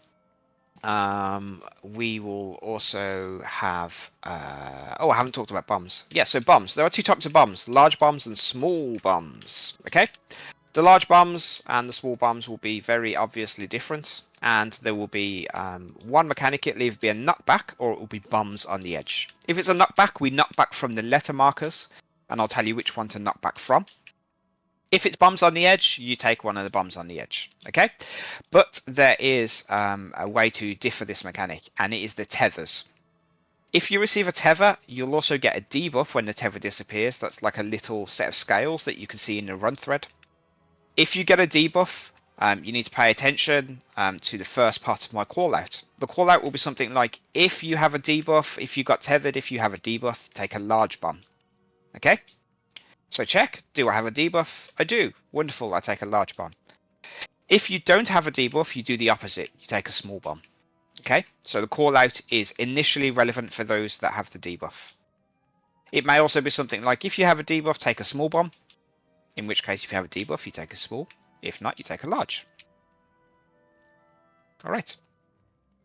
we will also have... oh, I haven't talked about bombs. Yeah, so bombs. There are 2 types of bombs, large bombs and small bombs. Okay, the large bombs and the small bombs will be very obviously different, and there will be one mechanic. It'll either be a knockback or it will be bombs on the edge. If it's a knockback, we knock back from the letter markers, and I'll tell you which one to knock back from. If it's bombs on the edge, you take one of the bombs on the edge, okay? But there is a way to differ this mechanic, and it is the tethers. If you receive a tether, you'll also get a debuff when the tether disappears. That's like a little set of scales that you can see in the run thread. If you get a debuff, you need to pay attention to the first part of my callout. The callout will be something like, if you have a debuff, if you got tethered, if you have a debuff, take a large bomb, okay? So check, do I have a debuff? I do. Wonderful, I take a large bomb. If you don't have a debuff, you do the opposite. You take a small bomb. Okay, so the call out is initially relevant for those that have the debuff. It may also be something like, if you have a debuff, take a small bomb. In which case, if you have a debuff, you take a small. If not, you take a large. Alright.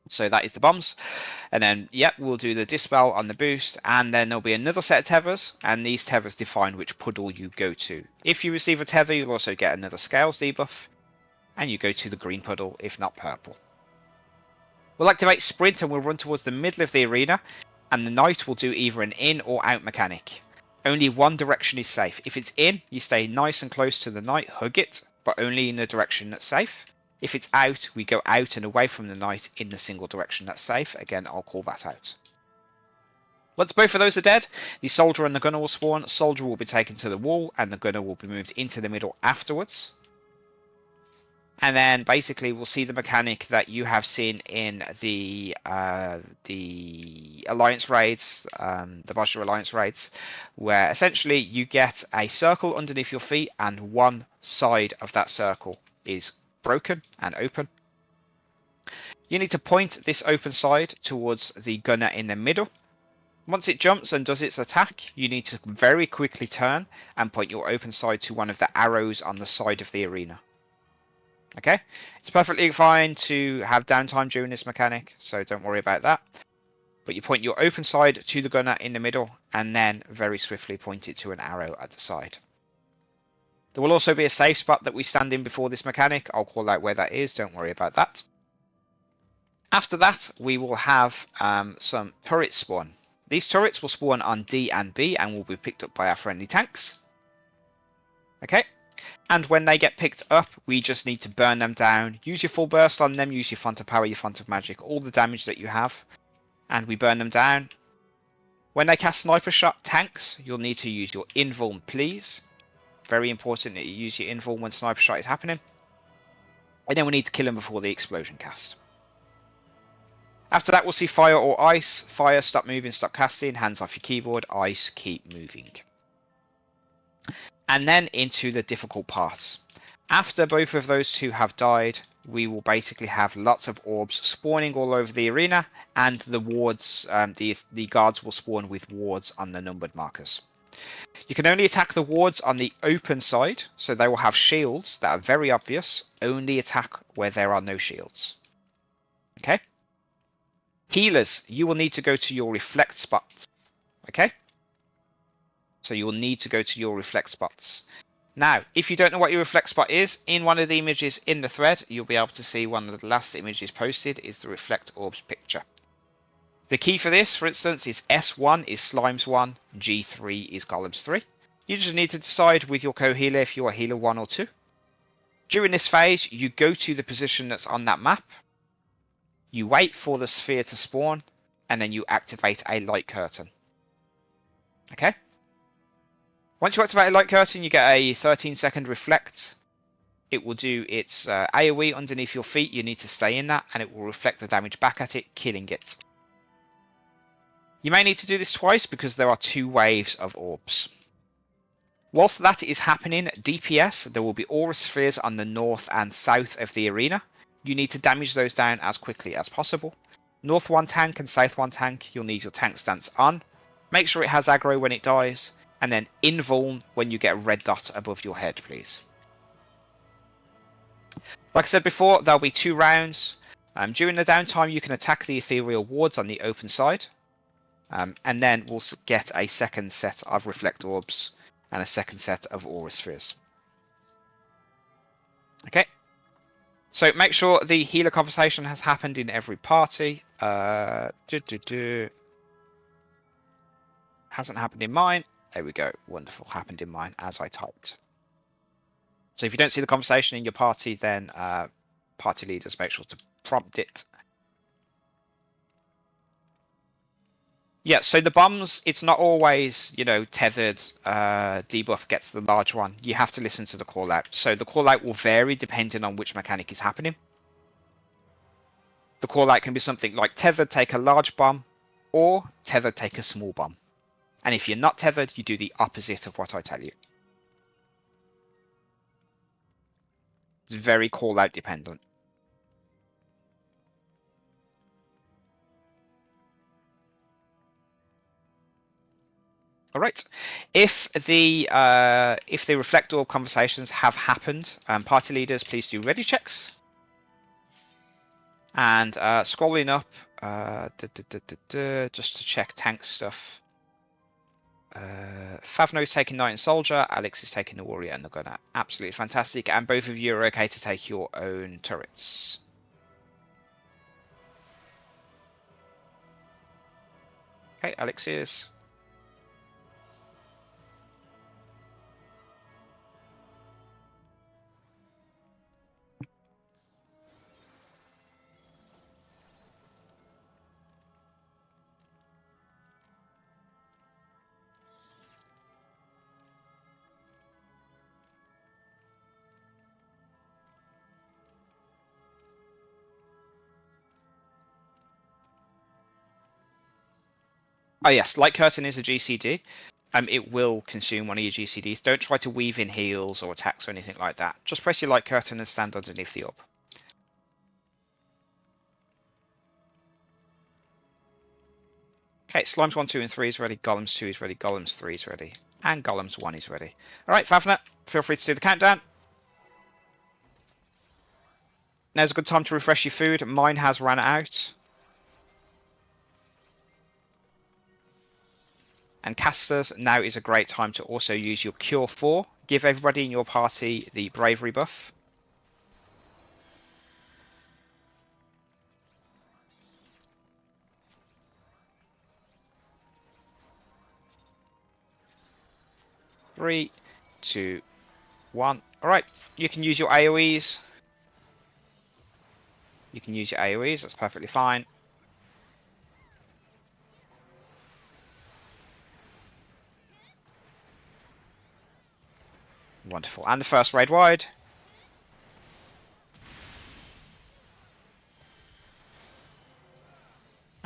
So that is the bombs. And then, yep, we'll do the Dispel on the boost. And then there'll be another set of tethers. And these tethers define which puddle you go to. If you receive a tether, you'll also get another Scales debuff. And you go to the green puddle, if not purple. We'll activate Sprint and we'll run towards the middle of the arena. And the Knight will do either an in or out mechanic. Only one direction is safe. If it's in, you stay nice and close to the Knight, hug it, but only in the direction that's safe. If it's out, we go out and away from the Knight in the single direction that's safe. Again, I'll call that out. Once both of those are dead, the Soldier and the Gunner will spawn. Soldier will be taken to the wall, and the Gunner will be moved into the middle afterwards. And then, basically, we'll see the mechanic that you have seen in the Alliance raids, the Bozjaaaaaaaaaaa Alliance raids, where essentially you get a circle underneath your feet, and one side of that circle is broken and open. You need to point this open side towards the Gunner in the middle. Once it jumps and does its attack, you need to very quickly turn and point your open side to one of the arrows on the side of the arena. Okay, it's perfectly fine to have downtime during this mechanic, so don't worry about that. But you point your open side to the Gunner in the middle, and then very swiftly point it to an arrow at the side. There will also be a safe spot that we stand in before this mechanic. I'll call out where that is, don't worry about that. After that, we will have some turrets spawn. These turrets will spawn on D and B and will be picked up by our friendly tanks. Okay. And when they get picked up, we just need to burn them down. Use your full burst on them, use your font of power, your font of magic, all the damage that you have. And we burn them down. When they cast sniper shot tanks, you'll need to use your invuln, please. Very important that you use your invuln when sniper shot is happening. And then we need to kill them before the explosion cast. After that, we'll see fire or ice. Fire, stop moving, stop casting. Hands off your keyboard. Ice, keep moving. And then into the difficult parts. After both of those two have died, we will basically have lots of orbs spawning all over the arena, and the wards, the guards will spawn with wards on the numbered markers. You can only attack the wards on the open side, so they will have shields that are very obvious. Only attack where there are no shields. Okay? Healers, you will need to go to your reflect spots. Okay? So you will need to go to your reflect spots. Now, if you don't know what your reflect spot is, in one of the images in the thread, you'll be able to see one of the last images posted is the reflect orbs picture. The key for this, for instance, is S1 is Slimes 1, G3 is Golems 3. You just need to decide with your co-healer if you are healer 1 or 2. During this phase, you go to the position that's on that map, you wait for the sphere to spawn, and then you activate a light curtain. Okay? Once you activate a light curtain, you get a 13-second reflect. It will do its AoE underneath your feet. You need to stay in that, and it will reflect the damage back at it, killing it. You may need to do this twice because there are 2 waves of orbs. Whilst that is happening, DPS, there will be aura spheres on the north and south of the arena. You need to damage those down as quickly as possible. North 1 tank and South 1 tank, you'll need your tank stance on. Make sure it has aggro when it dies. And then invuln when you get a red dot above your head, please. Like I said before, there'll be 2 rounds. During the downtime, you can attack the ethereal wards on the open side. And then we'll get a second set of reflect orbs and a second set of aura spheres. Okay. So make sure the healer conversation has happened in every party. Hasn't happened in mine. There we go. Wonderful. Happened in mine as I typed. So if you don't see the conversation in your party, then party leaders make sure to prompt it. Yeah, so the bombs, it's not always, tethered, debuff gets the large one. You have to listen to the call out. So the call out will vary depending on which mechanic is happening. The call out can be something like tethered, take a large bomb, or tethered, take a small bomb. And if you're not tethered, you do the opposite of what I tell you. It's very call out dependent. All right. If the reflect orb conversations have happened, party leaders, please do ready checks. And scrolling up, just to check tank stuff. Favno's taking Knight and Soldier, Alex is taking the Warrior and the Gunner. Absolutely fantastic, and both of you are okay to take your own turrets. Okay, Alex is. Oh yes, Light Curtain is a GCD. It will consume one of your GCDs. Don't try to weave in heals or attacks or anything like that. Just press your Light Curtain and stand underneath the orb. Okay, Slimes 1, 2, and 3 is ready. Golems 2 is ready. Golems 3 is ready. And Golems 1 is ready. Alright, Favna, feel free to do the countdown. Now's a good time to refresh your food. Mine has run out. And casters, now is a great time to also use your Cure 4. Give everybody in your party the Bravery buff. Three, 2, 1. Alright, you can use your AoEs. You can use your AoEs, that's perfectly fine. Wonderful. And the first raid wide.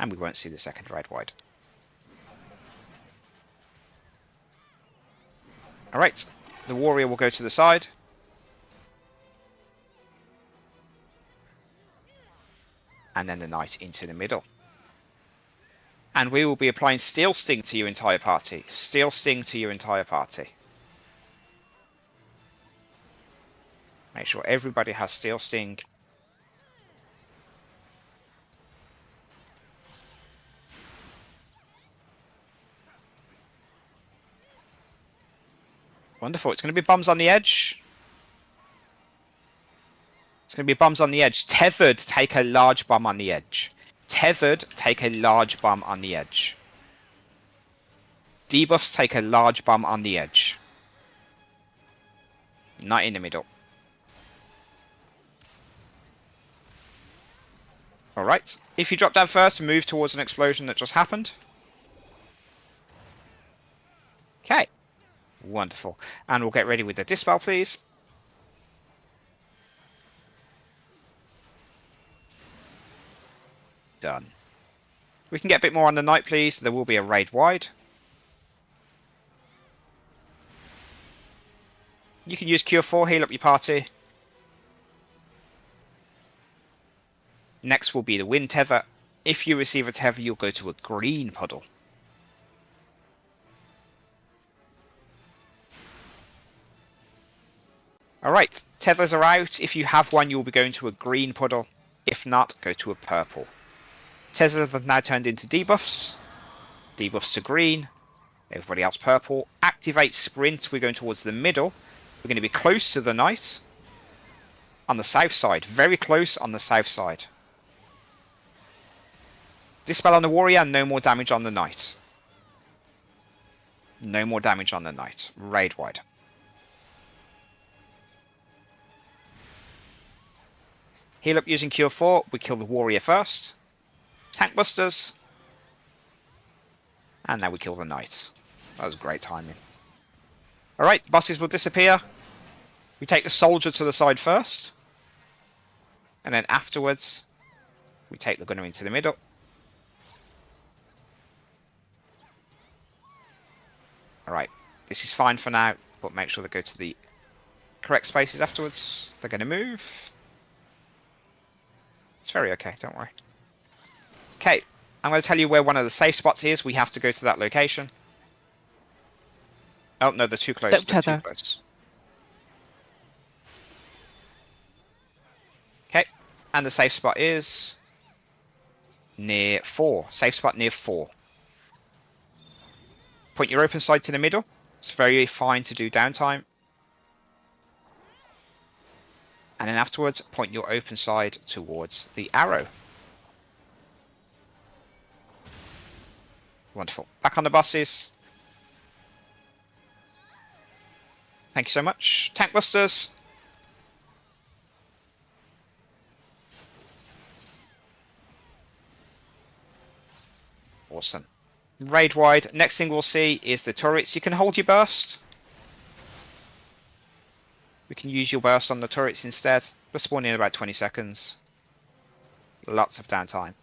And we won't see the second red wide. Alright, the warrior will go to the side. And then the knight into the middle. And we will be applying Steel Sting to your entire party. Steel Sting to your entire party. Make sure everybody has Steel Sting. Wonderful. It's going to be bums on the edge. It's going to be bums on the edge. Tethered, take a large bum on the edge. Tethered, take a large bum on the edge. Debuffs, take a large bum on the edge. Not in the middle. Alright. If you drop down first, move towards an explosion that just happened. Okay. Wonderful. And we'll get ready with the dispel, please. Done. We can get a bit more on the knight, please. There will be a raid wide. You can use Cure 4, heal up your party. Next will be the wind tether. If you receive a tether, you'll go to a green puddle. Alright, tethers are out. If you have one, you'll be going to a green puddle. If not, go to a purple. Tethers have now turned into debuffs. Debuffs to green. Everybody else purple. Activate sprint. We're going towards the middle. We're going to be close to the knight. On the south side. Very close on the south side. Dispel on the warrior. No more damage on the knight. No more damage on the knight. Raid wide. Heal up using Cure 4. We kill the warrior first. Tank busters. And now we kill the knights. That was great timing. Alright, bosses will disappear. We take the soldier to the side first. And then afterwards, we take the gunner into the middle. Alright, this is fine for now, but make sure they go to the correct spaces afterwards. They're going to move. It's very okay, don't worry. Okay, I'm going to tell you where one of the safe spots is. We have to go to that location. Oh, no, they're too close. They're too close. Okay, and the safe spot is near 4. Safe spot near 4. Point your open side to the middle. It's very fine to do downtime. And then afterwards, point your open side towards the arrow. Wonderful. Back on the buses. Thank you so much. Tank busters. Awesome. Raid wide. Next thing we'll see is the turrets. You can hold your burst. We can use your burst on the turrets instead. We'll spawn in about 20 seconds. Lots of downtime.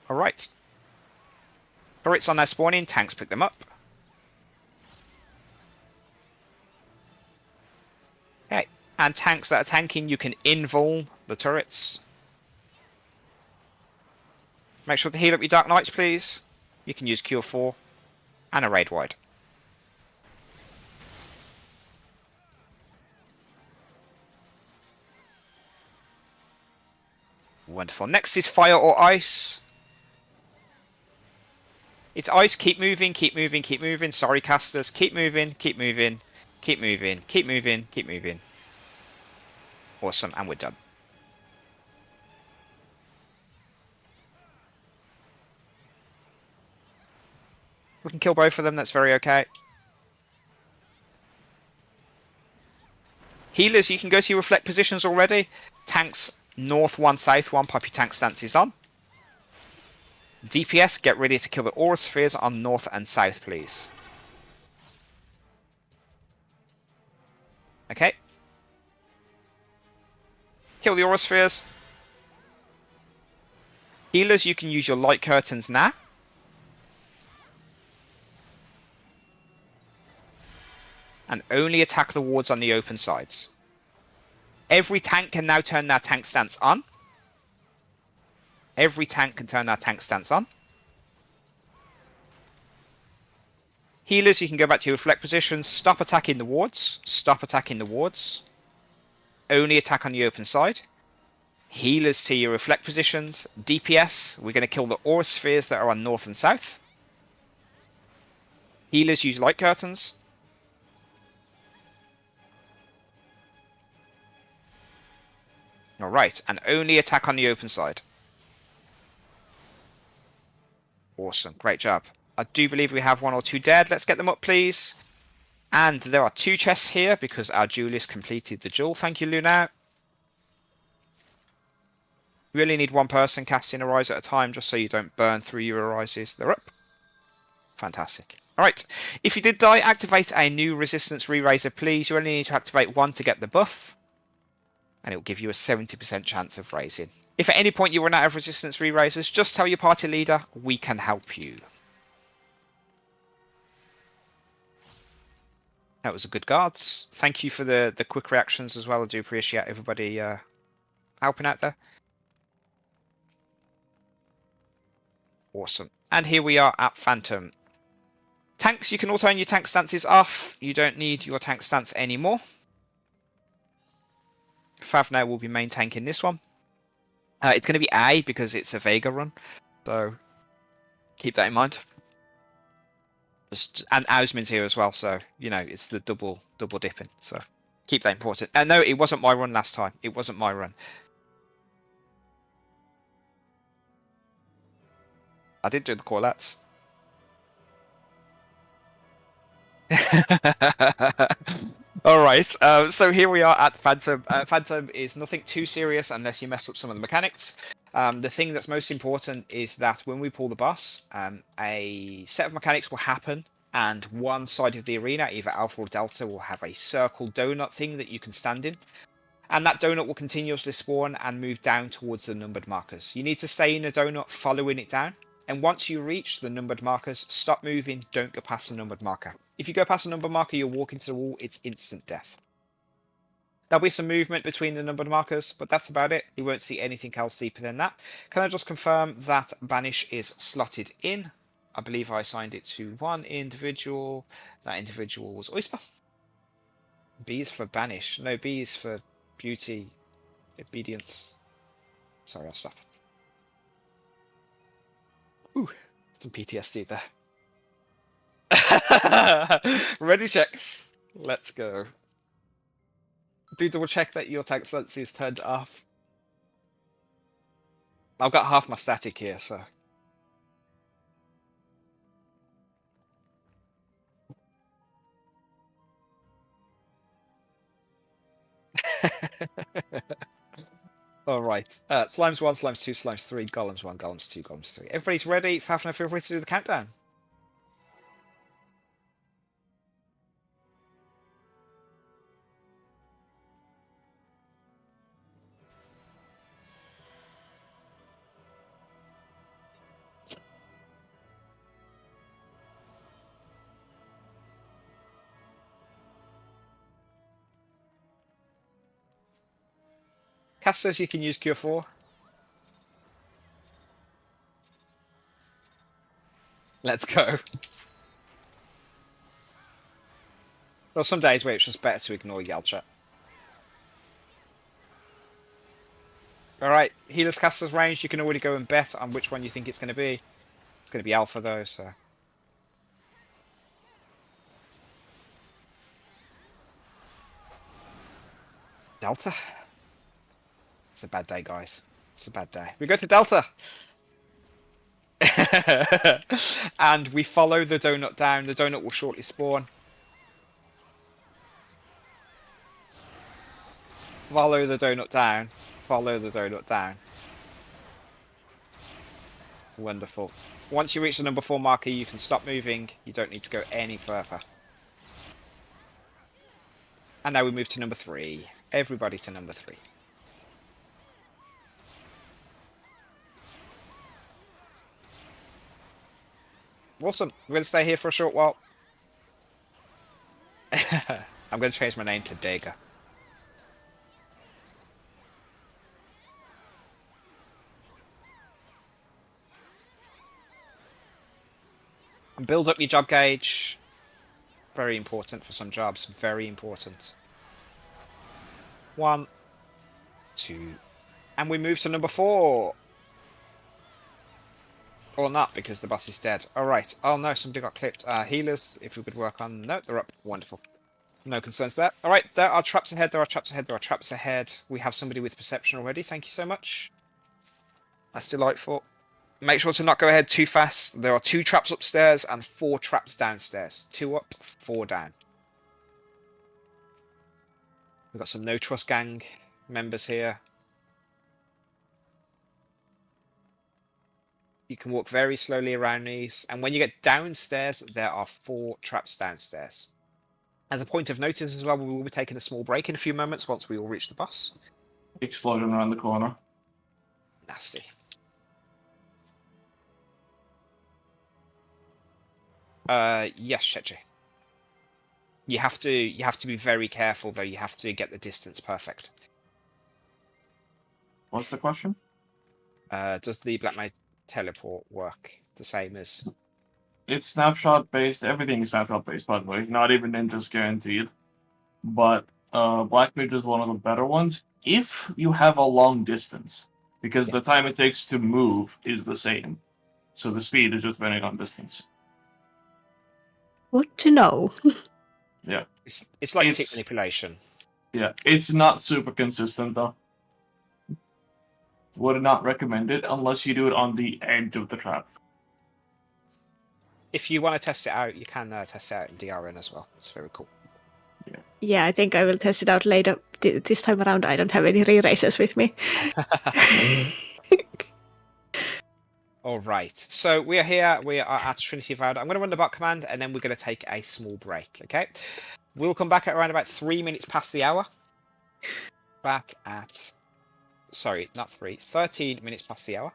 Alright. Turrets on their spawning. Tanks pick them up. Okay. And tanks that are tanking, you can invuln the turrets. Make sure to heal up your Dark Knights, please. You can use Cure 4 and a raid wide. Wonderful. Next is fire or ice. It's ice. Keep moving, keep moving, keep moving. Sorry, casters. Keep moving, keep moving, keep moving, keep moving, keep moving. Awesome, and we're done. We can kill both of them, that's very okay. Healers, you can go to your reflect positions already. Tanks, north 1, south 1, pop your tank stances on. DPS, get ready to kill the aura spheres on north and south, please. Okay. Kill the aura spheres. Healers, you can use your light curtains now. And only attack the wards on the open sides. Every tank can now turn their tank stance on. Every tank can turn their tank stance on. Healers, you can go back to your reflect positions. Stop attacking the wards. Stop attacking the wards. Only attack on the open side. Healers to your reflect positions. DPS, we're going to kill the aura spheres that are on north and south. Healers use light curtains. Alright, and only attack on the open side. Awesome, great job. I do believe we have 1 or 2 dead. Let's get them up, please. And there are 2 chests here because our duelist completed the duel. Thank you, Luna. You really need 1 person casting a rise at a time just so you don't burn through your rises. They're up. Fantastic. Alright, if you did die, activate a new resistance re-raiser, please. You only need to activate 1 to get the buff. And it will give you a 70% chance of raising. If at any point you run out of resistance re-raisers, just tell your party leader, we can help you. That was a good guards. Thank you for the quick reactions as well. I do appreciate everybody helping out there. Awesome. And here we are at Phantom. Tanks, you can all turn your tank stances off. You don't need your tank stance anymore. Fav now will be main tanking this one. It's going to be A because it's a Vega run. So keep that in mind. And Ausmin's here as well, so you know it's the double dipping. So keep that important. And no, it wasn't my run last time. It wasn't my run. I did do the call-outs. Alright, so here we are at Phantom. Phantom is nothing too serious unless you mess up some of the mechanics. The thing that's most important is that when we pull the boss, a set of mechanics will happen, and one side of the arena, either Alpha or Delta, will have a circle donut thing that you can stand in. And that donut will continuously spawn and move down towards the numbered markers. You need to stay in the donut following it down. And once you reach the numbered markers, stop moving, don't go past the numbered marker. If you go past the numbered marker, you'll walk into the wall, it's instant death. There'll be some movement between the numbered markers, but that's about it. You won't see anything else deeper than that. Can I just confirm that Banish is slotted in? I believe I assigned it to 1 individual. That individual was Oispa. B is for Banish. No, B is for Beauty, Obedience. Sorry, I'll stop. Ooh, some PTSD there. Ready checks. Let's go. Do double check that your tank stance is turned off. I've got half my static here, so. Alright. Slimes 1, Slimes 2, Slimes 3, Golems 1, Golems 2, Golems 3. Everybody's ready. Fafner, feel free to do the countdown. Casters, you can use Cure 4. Let's go. Well, some days where it's just better to ignore yell chat. Alright, Healers Casters range, you can already go and bet on which one you think it's going to be. It's going to be Alpha though, so. Delta? It's a bad day, guys. It's a bad day. We go to Delta! And we follow the donut down. The donut will shortly spawn. Follow the donut down. Follow the donut down. Wonderful. Once you reach the number 4 marker, you can stop moving. You don't need to go any further. And now we move to number 3. Everybody to number 3. Awesome. We're going to stay here for a short while. I'm going to change my name to Dega. And build up your job gauge. Very important for some jobs. Very important. 1, 2, and we move to number 4. Or not, because the bus is dead. Alright. Oh no, somebody got clipped. Healers, if we could work on... No, they're up. Wonderful. No concerns there. Alright, there are traps ahead, there are traps ahead, there are traps ahead. We have somebody with perception already. Thank you so much. That's delightful. Make sure to not go ahead too fast. There are 2 traps upstairs and 4 traps downstairs. 2 up, 4 down. We've got some No Trust Gang members here. You can walk very slowly around these. And when you get downstairs, there are 4 traps downstairs. As a point of notice as well, we will be taking a small break in a few moments once we all reach the bus. Explosion around the corner. Nasty. Yes, Cheche. You have to be very careful though. You have to get the distance perfect. What's the question? Does the Black Knight teleport work the same as... It's snapshot based. Everything is snapshot based, by the way. Not even Ninja's guaranteed. But Black Mage is one of the better ones if you have a long distance, because the time it takes to move is the same. So the speed is just depending on distance. Good to know. Yeah. It's like tick manipulation. Yeah, it's not super consistent though. Would not recommend it unless you do it on the edge of the trap. If you want to test it out, you can test it out in DRN as well. It's very cool. Yeah, I think I will test it out later. This time around, I don't have any re-races with me. All right. So we are here. We are at Trinity Vowed. I'm going to run the bot command, and then we're going to take a small break. Okay. We'll come back at around about 3 minutes past the hour. Back at... Sorry, not 3. 13 minutes past the hour.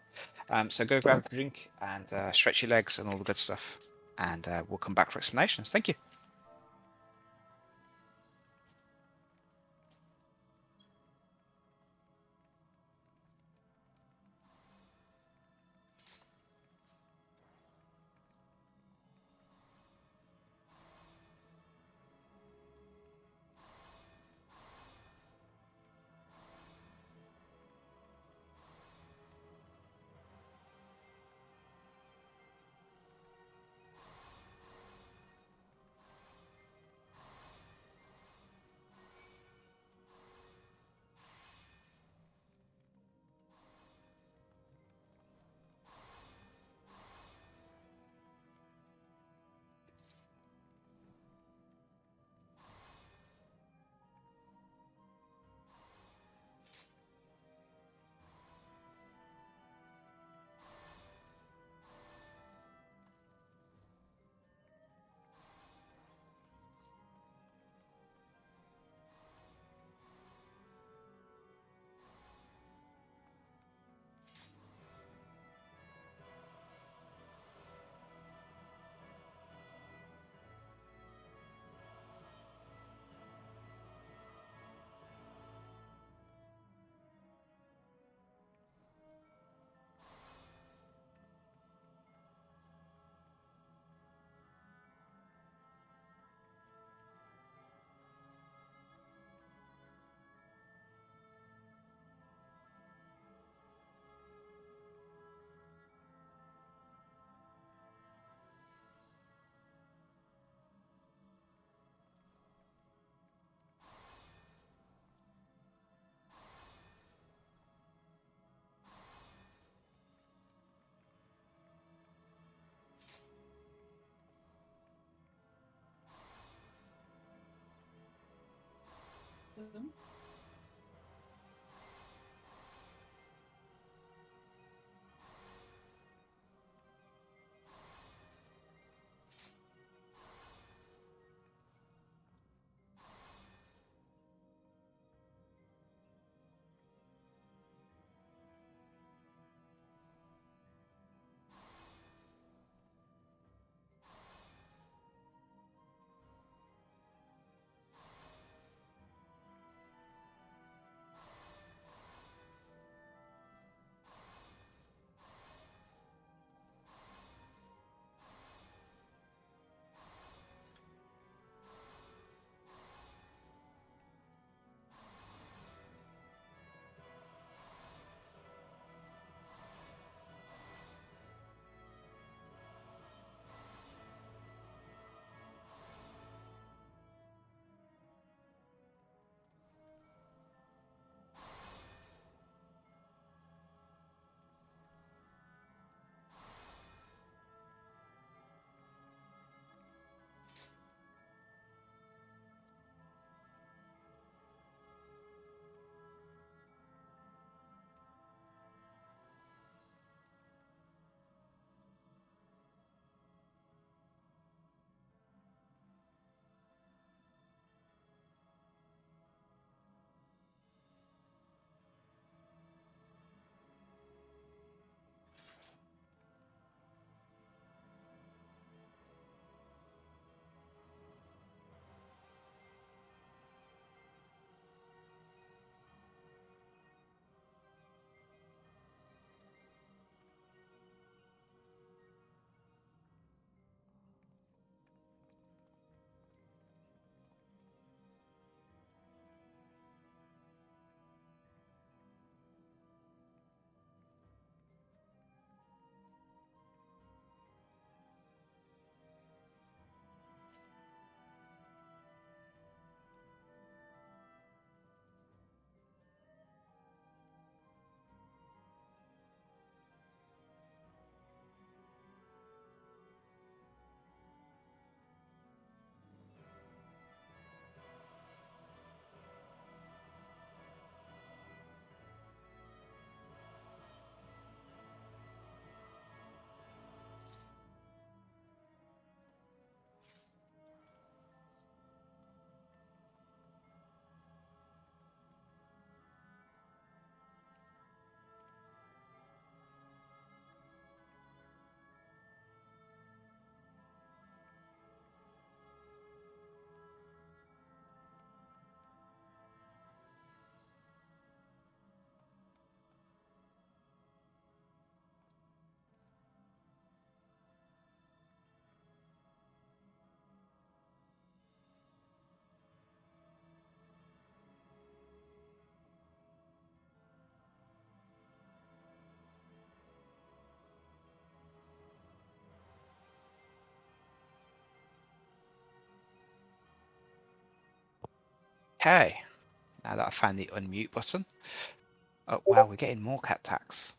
So go grab a drink and stretch your legs and all the good stuff. And we'll come back for explanations. Thank you. Okay. Now that I found the unmute button. Oh, wow, we're getting more cat attacks.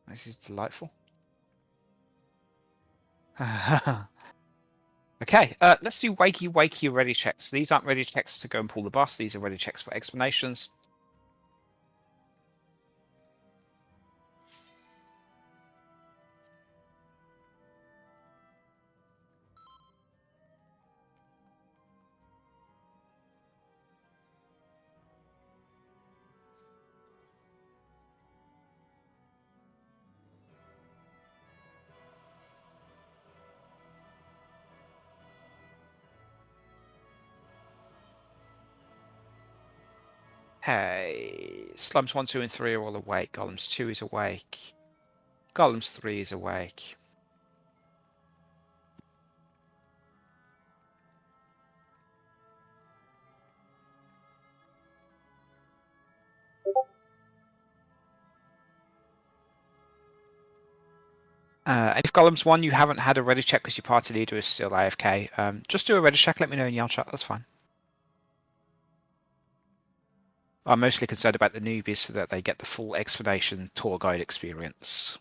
This is delightful. Okay, let's do wakey ready checks. These aren't ready checks to go and pull the bus. These are ready checks for explanations. Hey, Slums 1, 2, and 3 are all awake. Golems 2 is awake. Golems 3 is awake. And if Golems 1 you haven't had a ready check because your party leader is still AFK, just do a ready check, let me know in Yell chat, that's fine. I'm mostly concerned about the newbies so that they get the full explanation tour guide experience.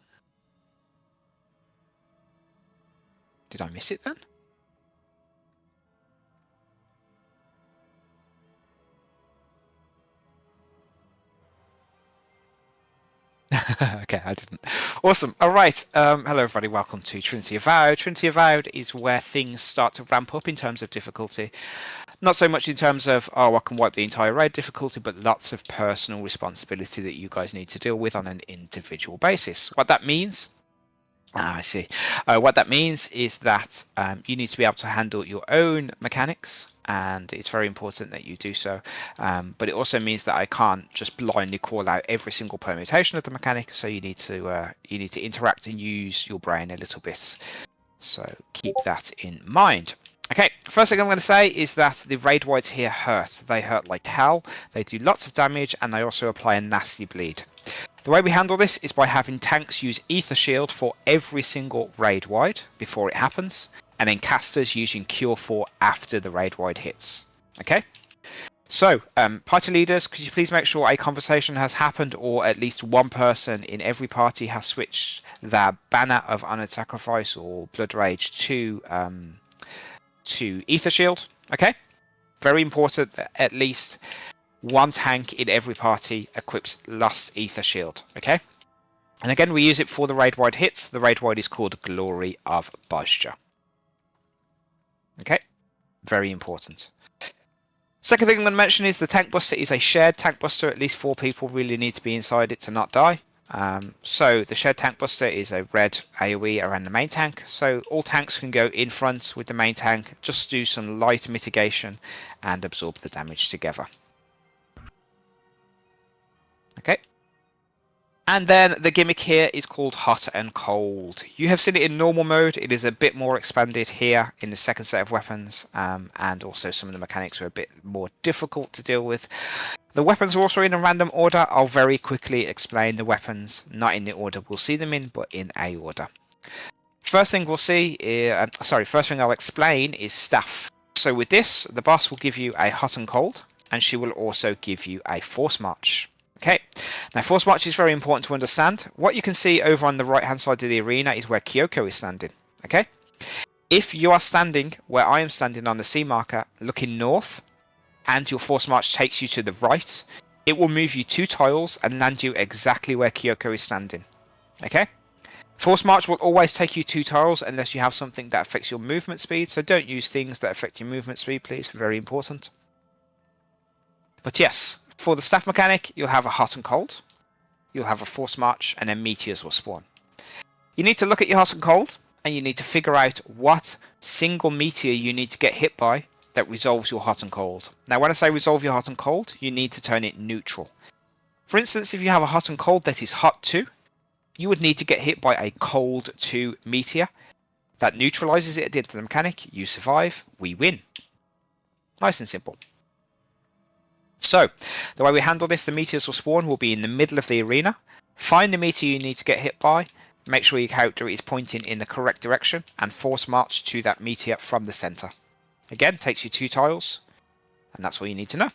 Did I miss it then? Okay, I didn't. Awesome. All right. Hello, everybody. Welcome to Trinity Avowed. Trinity Avowed is where things start to ramp up in terms of difficulty. Not so much in terms of, oh, I can wipe the entire raid difficulty, but lots of personal responsibility that you guys need to deal with on an individual basis. What that means... I see. What that means is that you need to be able to handle your own mechanics, and it's very important that you do so. But it also means that I can't just blindly call out every single permutation of the mechanic. So you need to interact and use your brain a little bit. So keep that in mind. Okay, first thing I'm going to say is that the raid wides here hurt. They hurt like hell. They do lots of damage, and they also apply a nasty bleed. The way we handle this is by having tanks use Ether Shield for every single raid wide before it happens, and then casters using Cure 4 after the raid wide hits. Okay? So, party leaders, could you please make sure a conversation has happened, or at least one person in every party has switched their banner of Honored Sacrifice or Blood Rage to Ether Shield? Okay? Very important that at least one tank in every party equips Lost Ether Shield, okay? And again, we use it for the raid-wide hits. The raid-wide is called Glory of Bozjaaaaaaaaaaa. Okay? Very important. Second thing I'm going to mention is the Tank Buster is a shared Tank Buster. At least 4 people really need to be inside it to not die. So the shared Tank Buster is a red AoE around the main tank. So all tanks can go in front with the main tank, just do some light mitigation and absorb the damage together. Okay, and then the gimmick here is called Hot and Cold. You have seen it in normal mode. It is a bit more expanded here in the second set of weapons, and also some of the mechanics are a bit more difficult to deal with. The weapons are also in a random order. I'll very quickly explain the weapons, not in the order we'll see them in, but in a order. First thing we'll see, first thing I'll explain is Staff. So with this, the boss will give you a Hot and Cold, and she will also give you a Force March. Okay, now Force March is very important to understand. What you can see over on the right hand side of the arena is where Kyoko is standing. Okay, if you are standing where I am standing on the C marker looking north, and your Force March takes you to the right, it will move you 2 tiles and land you exactly where Kyoko is standing. Okay, Force March will always take you 2 tiles unless you have something that affects your movement speed, so don't use things that affect your movement speed, please, very important. But yes, for the Staff mechanic, you'll have a Hot and Cold, you'll have a Force March, and then Meteors will spawn. You need to look at your Hot and Cold, and you need to figure out what single meteor you need to get hit by that resolves your Hot and Cold. Now, when I say resolve your Hot and Cold, you need to turn it neutral. For instance, if you have a Hot and Cold that is Hot 2, you would need to get hit by a Cold 2 meteor. That neutralizes it at the end of the mechanic, you survive, we win. Nice and simple. So, the way we handle this, the meteors will spawn will be in the middle of the arena. Find the meteor you need to get hit by, make sure your character is pointing in the correct direction, and Force March to that meteor from the center. Again, takes you 2 tiles, and that's all you need to know.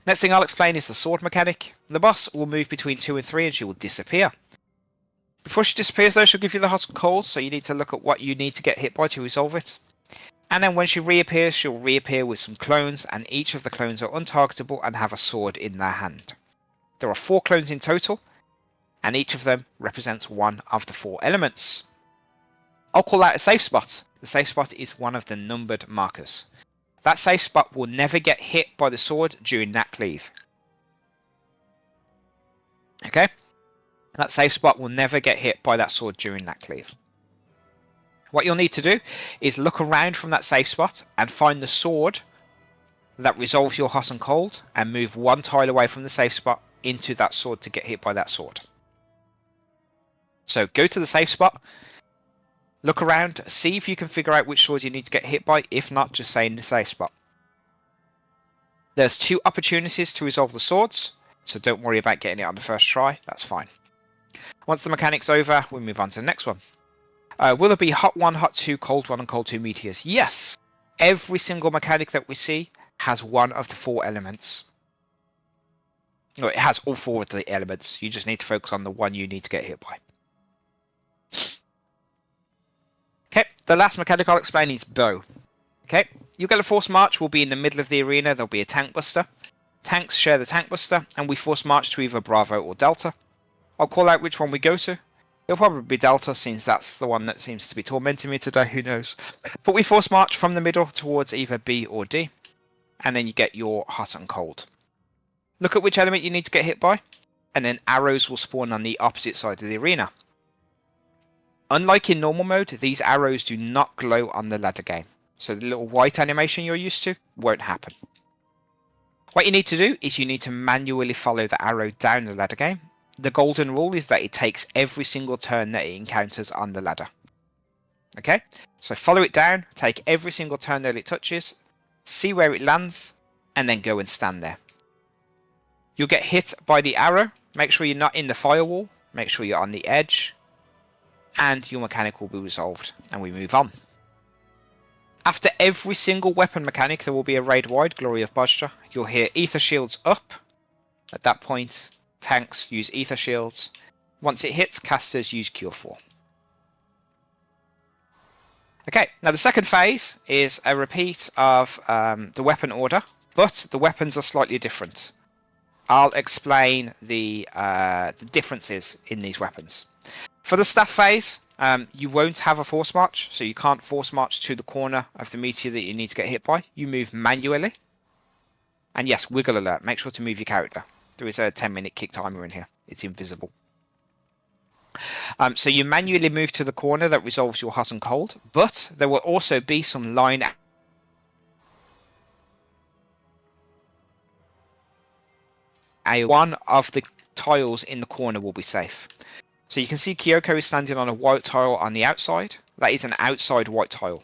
Next thing I'll explain is the sword mechanic. The boss will move between 2 and 3 and she will disappear. Before she disappears though, she'll give you the hot and cold, so you need to look at what you need to get hit by to resolve it. And then when she reappears, she'll reappear with some clones, and each of the clones are untargetable and have a sword in their hand. There are 4 clones in total, and each of them represents one of the 4 elements. I'll call that a safe spot. The safe spot is one of the numbered markers. That safe spot will never get hit by the sword during that cleave. Okay? That safe spot will never get hit by that sword during that cleave. What you'll need to do is look around from that safe spot and find the sword that resolves your hot and cold, and move 1 tile away from the safe spot into that sword to get hit by that sword. So go to the safe spot, look around, see if you can figure out which sword you need to get hit by. If not, just stay in the safe spot. There's 2 opportunities to resolve the swords, so don't worry about getting it on the first try, that's fine. Once the mechanic's over, we'll move on to the next one. Will there be hot 1, hot 2, cold 1 and cold 2 meteors? Yes! Every single mechanic that we see has one of the 4 elements. No, it has all 4 of the elements. You just need to focus on the one you need to get hit by. Okay, the last mechanic I'll explain is bow. Okay, you'll get a force march, will be in the middle of the arena, there'll be a tank buster. Tanks share the tank buster, and we force march to either Bravo or Delta. I'll call out which one we go to. It'll probably be Delta, since that's the one that seems to be tormenting me today, who knows. But we force march from the middle towards either B or D, and then you get your hot and cold. Look at which element you need to get hit by, and then arrows will spawn on the opposite side of the arena. Unlike in normal mode, these arrows do not glow on the ladder game, so the little white animation you're used to won't happen. What you need to do is you need to manually follow the arrow down the ladder game. The golden rule is that it takes every single turn that it encounters on the ladder. Okay, so follow it down, take every single turn that it touches, see where it lands, and then go and stand there. You'll get hit by the arrow, make sure you're not in the firewall, make sure you're on the edge, and your mechanic will be resolved, and we move on. After every single weapon mechanic, there will be a raid-wide Glory of Bozjaaaaaaaaa. You'll hear ether shields up. At that point, tanks use ether shields. Once it hits, casters use Cure 4. Okay, now the second phase is a repeat of the weapon order, but the weapons are slightly different. I'll explain the differences in these weapons. For the staff phase, you won't have a force march, so you can't force march to the corner of the meteor that you need to get hit by. You move manually. And yes, wiggle alert, make sure to move your character. There is a 10-minute kick timer in here. It's invisible. So you manually move to the corner that resolves your hot and cold, but there will also be some line. One of the tiles in the corner will be safe. So you can see Kyoko is standing on a white tile on the outside. That is an outside white tile.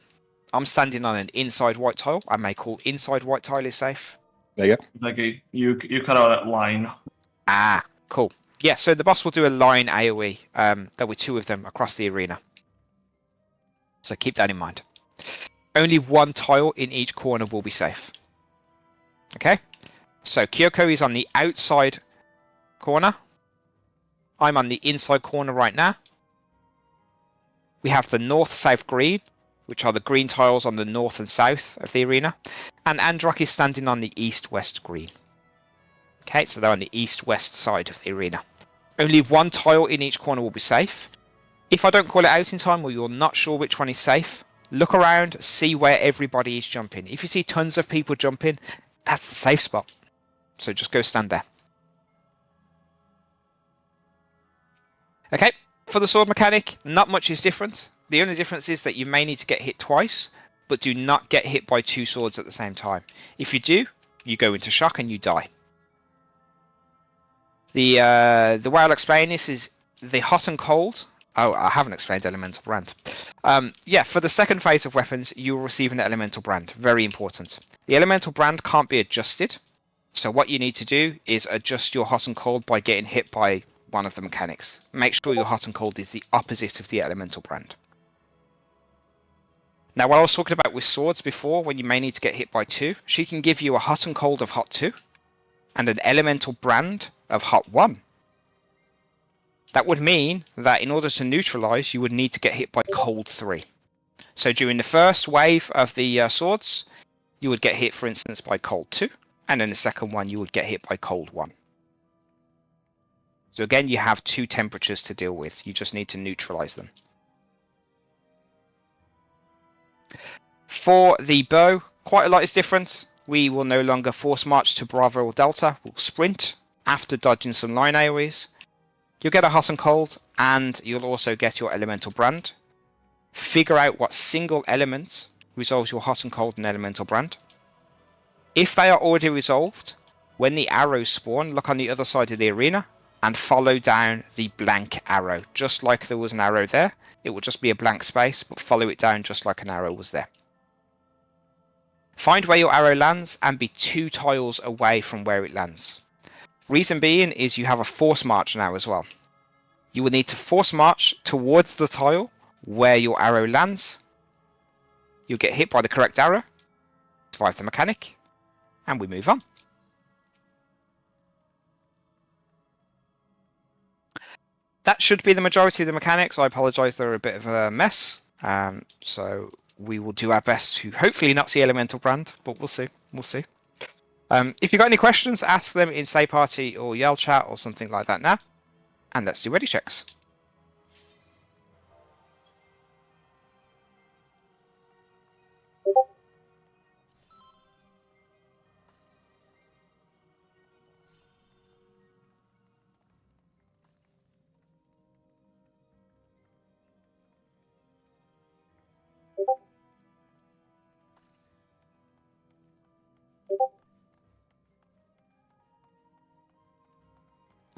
I'm standing on an inside white tile. I may call inside white tile is safe. There you go. Like you cut out that line. Ah, cool. Yeah, so the boss will do a line AoE. There'll be 2 of them across the arena. So keep that in mind. Only 1 tile in each corner will be safe. Okay? So Kyoko is on the outside corner. I'm on the inside corner right now. We have the north-south green, which are the green tiles on the north and south of the arena. And Androck is standing on the east-west green. Okay, so they're on the east-west side of the arena. Only 1 tile in each corner will be safe. If I don't call it out in time or you're not sure which one is safe, look around, see where everybody is jumping. If you see tons of people jumping, that's the safe spot. So just go stand there. Okay, for the sword mechanic, not much is different. The only difference is that you may need to get hit twice, but do not get hit by 2 swords at the same time. If you do, you go into shock and you die. The way I'll explain this is the hot and cold. Oh, I haven't explained elemental brand. Yeah, for the second phase of weapons, you will receive an elemental brand. Very important. The elemental brand can't be adjusted. So what you need to do is adjust your hot and cold by getting hit by one of the mechanics. Make sure your hot and cold is the opposite of the elemental brand. Now, what I was talking about with swords before, when you may need to get hit by 2, she can give you a hot and cold of hot 2 and an elemental brand of hot 1. That would mean that in order to neutralize, you would need to get hit by cold 3. So during the first wave of the swords, you would get hit, for instance, by cold 2, and in the second one, you would get hit by cold 1. So again, you have 2 temperatures to deal with. You just need to neutralize them. For the bow, quite a lot is different. We will no longer force march to Bravo or Delta. We'll sprint after dodging some line AoEs. You'll get a hot and cold, and you'll also get your elemental brand. Figure out what single element resolves your hot and cold and elemental brand. If they are already resolved, when the arrows spawn, look on the other side of the arena and follow down the blank arrow. Just like there was an arrow there, it will just be a blank space, but follow it down just like an arrow was there. Find where your arrow lands and be 2 tiles away from where it lands. Reason being is you have a force march now as well. You will need to force march towards the tile where your arrow lands. You'll get hit by the correct arrow, survive the mechanic, and we move on. That should be the majority of the mechanics. I apologise, they're a bit of a mess. So we will do our best to hopefully not see Elemental Brand, but we'll see. We'll see. If you've got any questions, ask them in Say Party or Yell Chat or something like that now. And let's do ready checks.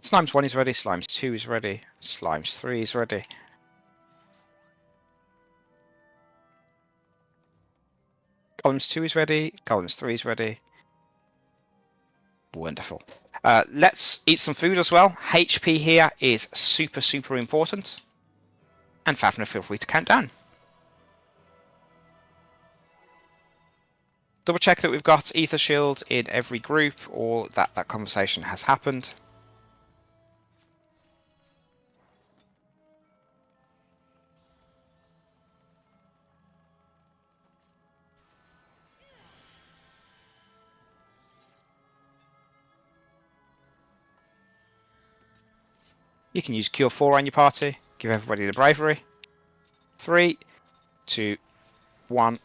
Slimes 1 is ready, Slimes 2 is ready, Slimes 3 is ready. Columns 2 is ready, Columns 3 is ready. Wonderful. Let's eat some food as well. HP here is super, super important. And Fafner, feel free to count down. Double check that we've got Ether Shield in every group or that conversation has happened. You can use Cure 4 on your party. Give everybody the bravery. 3, 2, 1.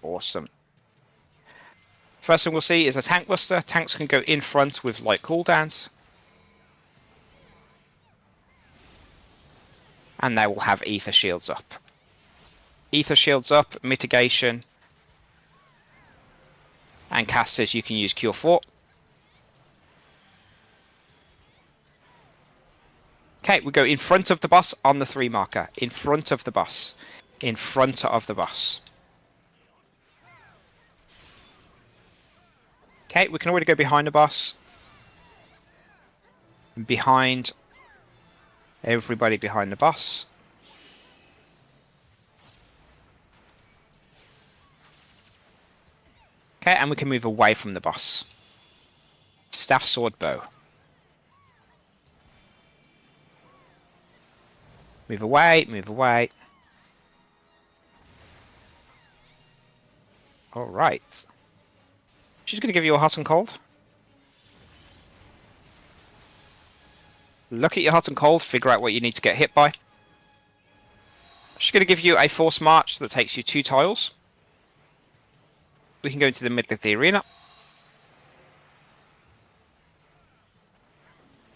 Awesome. First thing we'll see is a tank buster. Tanks can go in front with light cooldowns. And they will have Ether Shields up. Ether Shields up, mitigation. And casters, you can use Cure 4. Okay, we go in front of the boss on the 3 marker. In front of the boss. In front of the boss. Okay, we can already go behind the boss. Behind. Everybody behind the boss. Okay, and we can move away from the boss. Staff, sword, bow. Move away, move away. Alright. She's going to give you a hot and cold. Look at your hot and cold, figure out what you need to get hit by. She's going to give you a force march that takes you 2 tiles. We can go into the middle of the arena.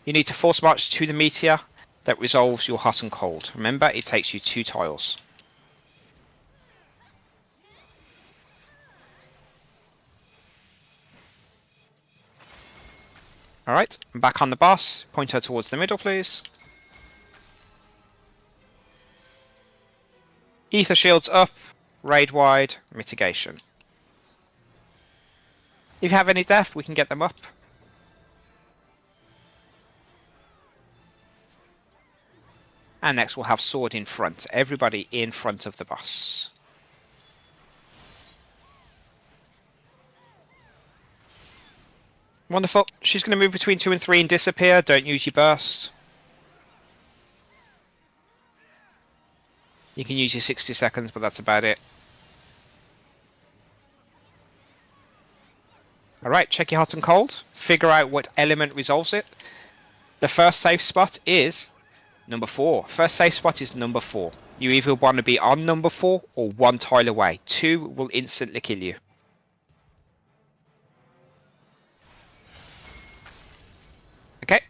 You need to force march to the meteor that resolves your hot and cold. Remember, it takes you 2 tiles. Alright, back on the boss. Point her towards the middle, please. Ether shields up, raid wide, mitigation. If you have any death, we can get them up. And next we'll have sword in front. Everybody in front of the boss. Wonderful. She's going to move between 2 and 3 and disappear. Don't use your burst. You can use your 60 seconds, but that's about it. Alright, check your hot and cold. Figure out what element resolves it. The first safe spot is number 4. First safe spot is number 4. You either want to be on number 4 or 1 tile away. 2 will instantly kill you. Okay,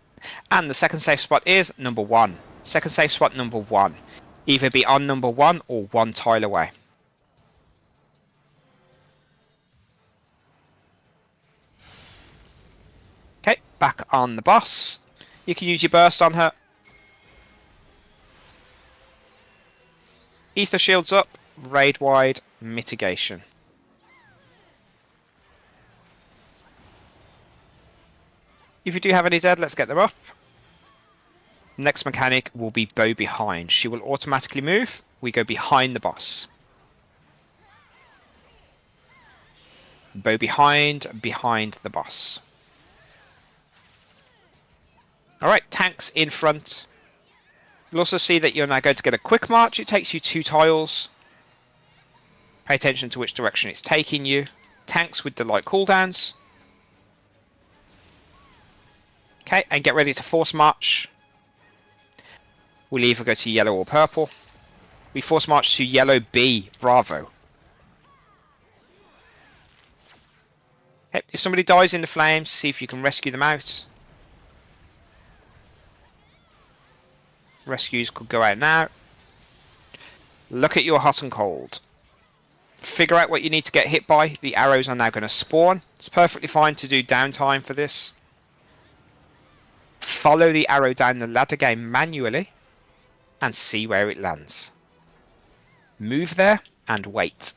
and the second safe spot is number 1. Second safe spot number 1. Either be on number 1 or 1 tile away. Okay, back on the boss. You can use your burst on her. Ether shields up, raid wide, mitigation. If you do have any dead, let's get them up. Next mechanic will be bow behind. She will automatically move. We go behind the boss. Bow behind the boss. Alright, tanks in front. You'll also see that you're now going to get a quick march. It takes you 2 tiles. Pay attention to which direction it's taking you. Tanks with the light cooldowns. Okay, and get ready to force march. We'll either go to yellow or purple. We force march to yellow B, Bravo. Okay, if somebody dies in the flames, see if you can rescue them out. Rescues could go out now. Look at your hot and cold. Figure out what you need to get hit by. The arrows are now going to spawn. It's perfectly fine to do downtime for this. Follow the arrow down the ladder game manually and see where it lands. Move there and wait.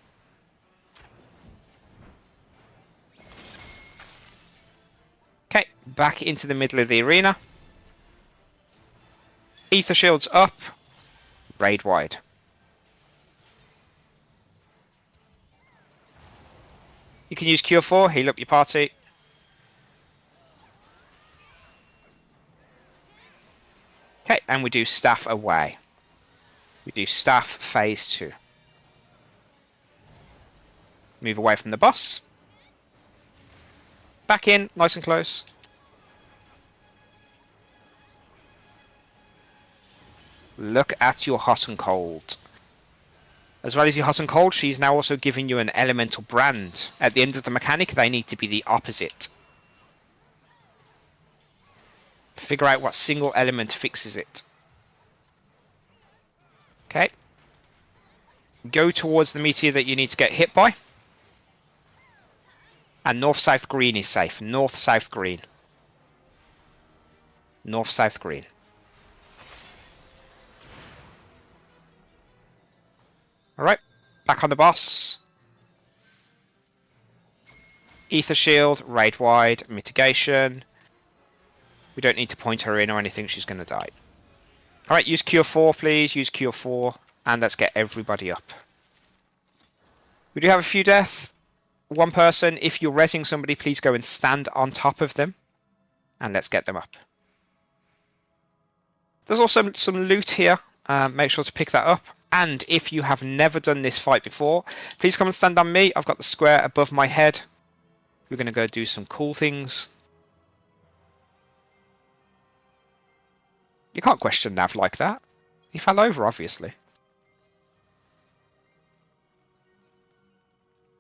Okay, back into the middle of the arena. Ether shields up, raid wide. You can use Cure 4, heal up your party. Okay, and we do staff away. We do staff phase 2. Move away from the boss. Back in, nice and close. Look at your hot and cold. As well as your hot and cold, she's now also giving you an elemental brand. At the end of the mechanic, they need to be the opposite. Figure out what single element fixes it. Okay. Go towards the meteor that you need to get hit by. And north-south green is safe. North-south green. North-south green. Alright, back on the boss. Ether shield, raid wide, mitigation. We don't need to point her in or anything, she's going to die. Alright, use Cure 4 please, use Cure 4. And let's get everybody up. We do have a few death. One person, if you're rezzing somebody, please go and stand on top of them. And let's get them up. There's also some loot here. Make sure to pick that up. And if you have never done this fight before, please come and stand on me. I've got the square above my head. We're going to go do some cool things. You can't question Nav like that. He fell over, obviously.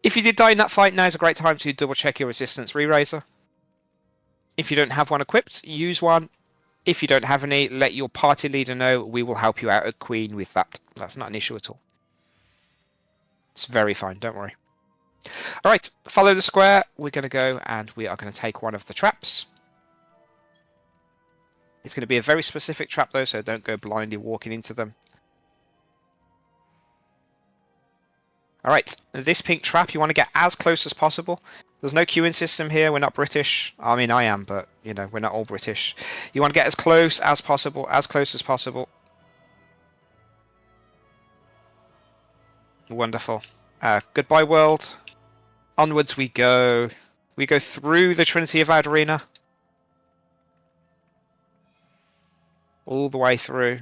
If you did die in that fight, now's a great time to double check your resistance re-raiser. If you don't have one equipped, use one. If you don't have any, let your party leader know. We will help you out at Queen with that. That's not an issue at all. It's very fine, don't worry. Alright, follow the square. We're going to go and we are going to take one of the traps. It's going to be a very specific trap though, so don't go blindly walking into them. Alright, this pink trap, you want to get as close as possible. There's no queuing system here, we're not British. I mean, I am, but, you know, we're not all British. You want to get as close as possible, as close as possible. Wonderful. Goodbye, world. Onwards we go. We go through the Trinity of Avowed Arena. All the way through.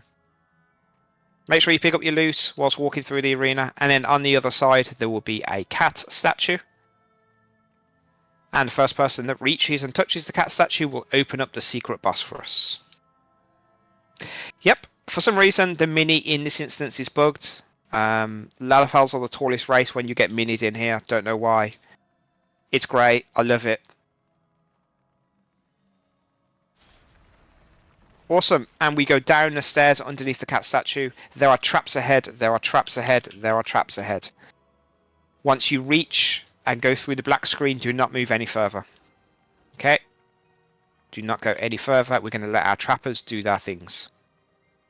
Make sure you pick up your loot whilst walking through the arena. And then on the other side, there will be a cat statue. And the first person that reaches and touches the cat statue will open up the secret boss for us. Yep. For some reason, the mini in this instance is bugged. Lalafels are the tallest race when you get minis in here. Don't know why. It's great. I love it. Awesome. And we go down the stairs underneath the cat statue. There are traps ahead. There are traps ahead. There are traps ahead. Once you reach and go through the black screen, do not move any further. Okay? Do not go any further. We're going to let our trappers do their things.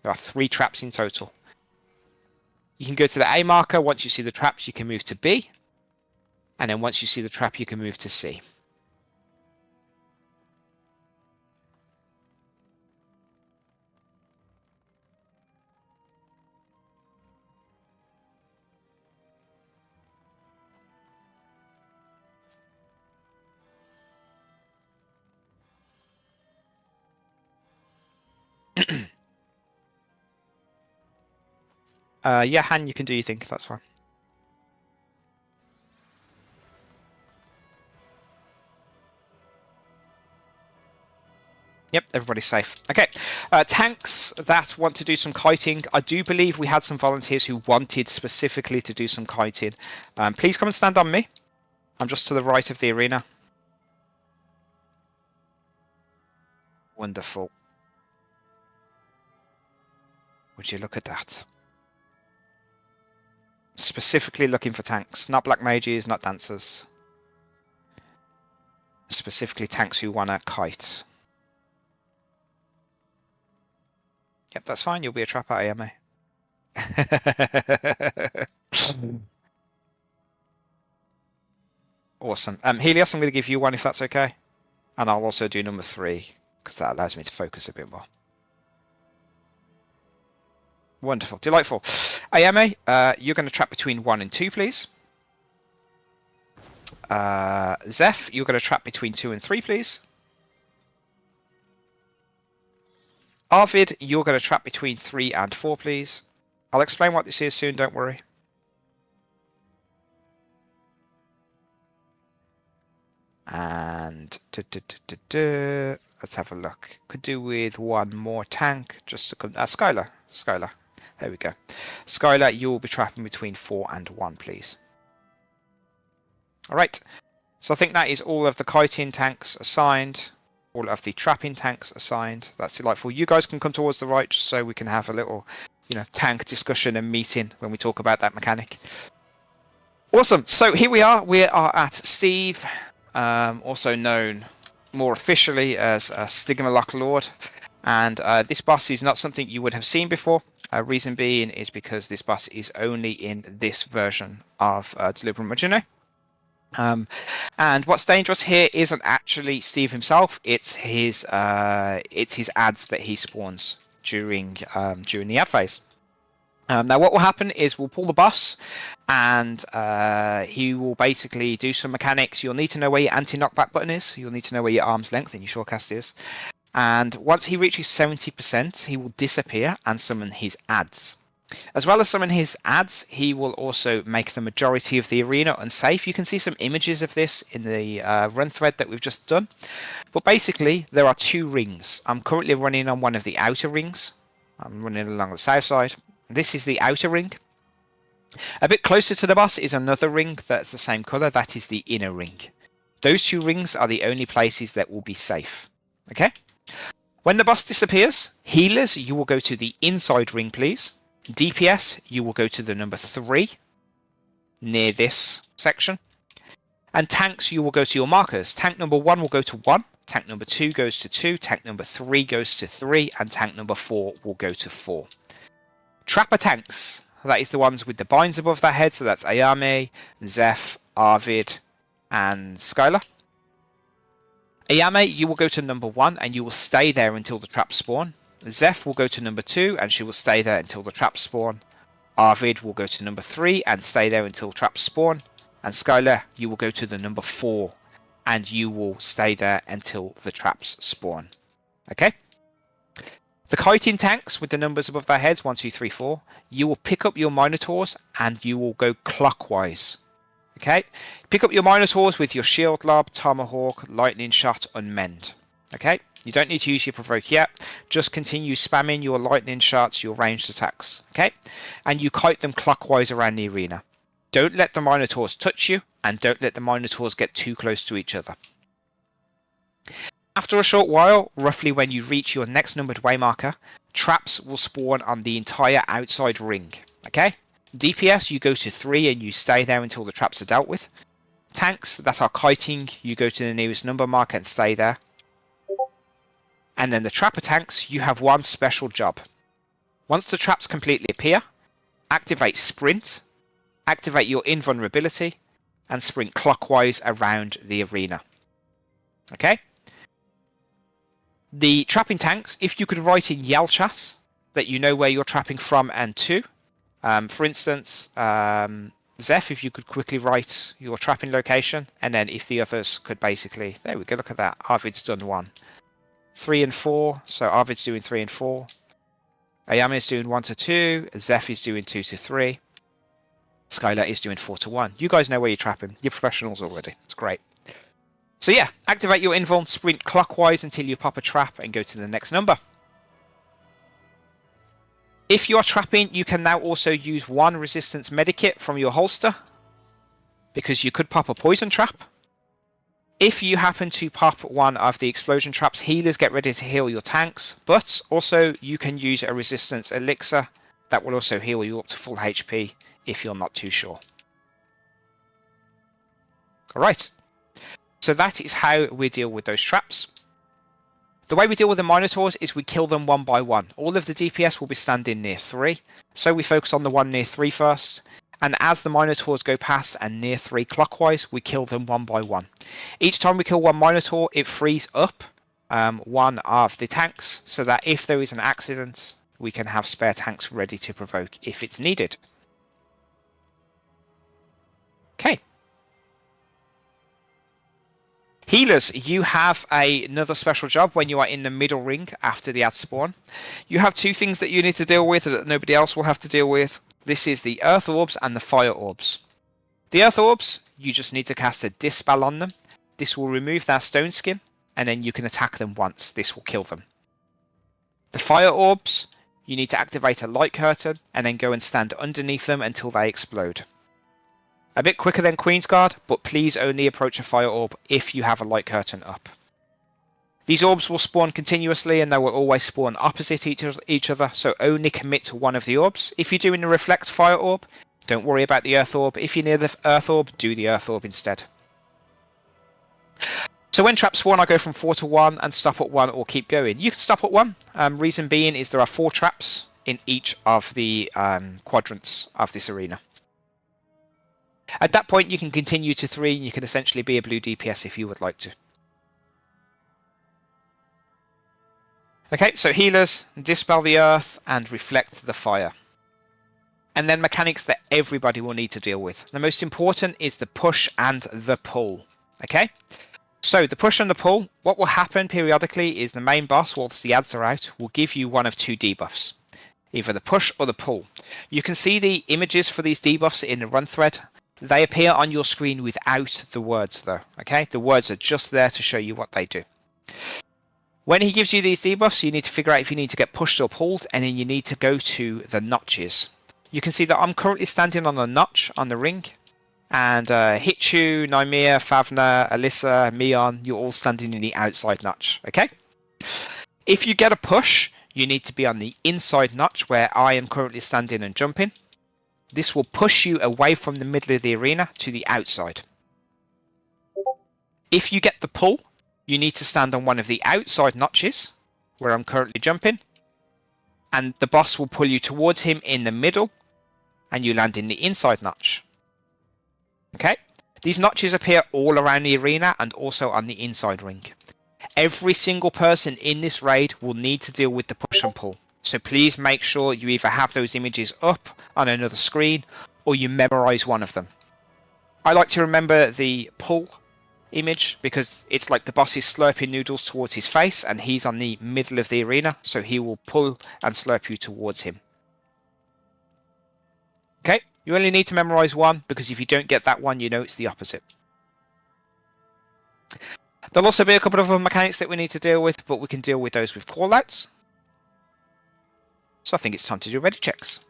There are 3 traps in total. You can go to the A marker. Once you see the traps, you can move to B. And then once you see the trap, you can move to C. Yeah, Han, you can do your thing. That's fine. Yep, everybody's safe. Okay, tanks that want to do some kiting. I do believe we had some volunteers who wanted specifically to do some kiting. Please come and stand on me. I'm just to the right of the arena. Wonderful. Would you look at that? Specifically looking for tanks, not black mages, not dancers. Specifically tanks who want to kite. Yep, that's fine. You'll be a trapper, AMA. Awesome. Helios, I'm going to give you one if that's okay. And I'll also do number 3, because that allows me to focus a bit more. Wonderful. Delightful. AMA, you're going to trap between 1 and 2, please. Zeph, you're going to trap between 2 and 3, please. Arvid, you're going to trap between 3 and 4, please. I'll explain what this is soon, don't worry. And let's have a look. Could do with one more tank just to come. Skylar. There we go. Skylar, you will be trapping between 4 and 1, please. All right. So I think that is all of the kiting tanks assigned. All of the trapping tanks assigned. That's delightful. You guys can come towards the right just so we can have a little, tank discussion and meeting when we talk about that mechanic. Awesome. So here we are. We are at Steve, also known more officially as Stigmalock Lord. And this boss is not something you would have seen before. Reason being is because this boss is only in this version of Deliberate Majune. And what's dangerous here isn't actually Steve himself. It's his ads that he spawns during the ad phase. Now what will happen is we'll pull the boss, and he will basically do some mechanics. You'll need to know where your anti-knockback button is. You'll need to know where your arm's length and your shortcast is. And once he reaches 70%, he will disappear and summon his ads. As well as summon his ads, he will also make the majority of the arena unsafe. You can see some images of this in the run thread that we've just done. But basically, there are 2 rings. I'm currently running on one of the outer rings. I'm running along the south side. This is the outer ring. A bit closer to the boss is another ring that's the same colour. That is the inner ring. Those 2 rings are the only places that will be safe. Okay? When the boss disappears, healers, you will go to the inside ring, please. DPS, you will go to the number 3 near this section. And tanks, you will go to your markers. Tank number 1 will go to 1. Tank number 2 goes to 2. Tank number 3 goes to 3. And tank number 4 will go to 4. Trapper tanks, that is the ones with the binds above their head. So that's Ayame, Zeph, Arvid, and Skylar. Ayame, you will go to number 1 and you will stay there until the traps spawn. Zeph will go to number 2 and she will stay there until the traps spawn. Arvid will go to number 3 and stay there until traps spawn. And Skylar, you will go to the number 4 and you will stay there until the traps spawn. Okay? The kiting tanks with the numbers above their heads, 1, 2, 3, 4, you will pick up your Minotaurs and you will go clockwise. Okay? Pick up your Minotaurs with your Shield Lob, Tomahawk, Lightning Shot, Unmend. Okay? You don't need to use your Provoke yet. Just continue spamming your Lightning Shots, your ranged attacks. Okay? And you kite them clockwise around the arena. Don't let the Minotaurs touch you, and don't let the Minotaurs get too close to each other. After a short while, roughly when you reach your next numbered waymarker, traps will spawn on the entire outside ring. Okay? DPS, you go to 3 and you stay there until the traps are dealt with. Tanks that are kiting, you go to the nearest number marker and stay there. And then the trapper tanks, you have one special job. Once the traps completely appear, activate Sprint, activate your invulnerability, and sprint clockwise around the arena. Okay? The trapping tanks, if you could write in Yell chat that you know where you're trapping from and to. For instance, Zeph, if you could quickly write your trapping location, and then if the others could basically... There we go, look at that. Arvid's done 1. 3 and 4, so Arvid's doing 3 and 4. Ayame is doing 1 to 2. Zeph is doing 2 to 3. Skylar is doing 4 to 1. You guys know where you're trapping. You're professionals already. It's great. So yeah, activate your invuln, sprint clockwise until you pop a trap and go to the next number. If you're trapping, you can now also use 1 resistance medikit from your holster, because you could pop a poison trap. If you happen to pop one of the explosion traps, healers get ready to heal your tanks, but also you can use a resistance elixir that will also heal you up to full HP if you're not too sure. Alright, so that is how we deal with those traps. The way we deal with the Minotaurs is we kill them one by one. All of the DPS will be standing near 3, so we focus on the one near 3 first. And as the Minotaurs go past and near 3 clockwise, we kill them one by one. Each time we kill one Minotaur, it frees up one of the tanks, so that if there is an accident, we can have spare tanks ready to provoke if it's needed. Okay. Healers, you have another special job when you are in the middle ring after the ad spawn. You have 2 things that you need to deal with that nobody else will have to deal with. This is the Earth Orbs and the Fire Orbs. The Earth Orbs, you just need to cast a Dispel on them. This will remove their stone skin, and then you can attack them once. This will kill them. The Fire Orbs, you need to activate a Light Curtain, and then go and stand underneath them until they explode. A bit quicker than Queen's Guard, but please only approach a Fire Orb if you have a Light Curtain up. These orbs will spawn continuously and they will always spawn opposite each other, so only commit to one of the orbs. If you're doing a Reflect Fire Orb, don't worry about the Earth Orb. If you're near the Earth Orb, do the Earth Orb instead. So when traps spawn, I go from 4 to 1 and stop at 1 or keep going. You can stop at 1. Reason being is there are 4 traps in each of the quadrants of this arena. At that point, you can continue to 3 and you can essentially be a blue DPS if you would like to. Okay, so healers, dispel the earth and reflect the fire. And then mechanics that everybody will need to deal with. The most important is the push and the pull. Okay, so the push and the pull, what will happen periodically is the main boss, whilst the ads are out, will give you one of 2 debuffs. Either the push or the pull. You can see the images for these debuffs in the run thread. They appear on your screen without the words though. Okay, the words are just there to show you what they do. When he gives you these debuffs, you need to figure out if you need to get pushed or pulled, and then you need to go to the notches. You can see that I'm currently standing on a notch on the ring, and Hichu, Nymea, Favna, Alyssa, Mion, you're all standing in the outside notch, okay? If you get a push, you need to be on the inside notch where I am currently standing and jumping. This will push you away from the middle of the arena to the outside. If you get the pull, you need to stand on one of the outside notches, where I'm currently jumping, and the boss will pull you towards him in the middle, and you land in the inside notch. Okay? These notches appear all around the arena and also on the inside ring. Every single person in this raid will need to deal with the push and pull. So please make sure you either have those images up on another screen or you memorize one of them. I like to remember the pull image because it's like the boss is slurping noodles towards his face and he's on the middle of the arena, so he will pull and slurp you towards him. Okay, you only need to memorize one because if you don't get that one, you know it's the opposite. There'll also be a couple of other mechanics that we need to deal with, but we can deal with those with callouts. So I think it's time to do ready checks.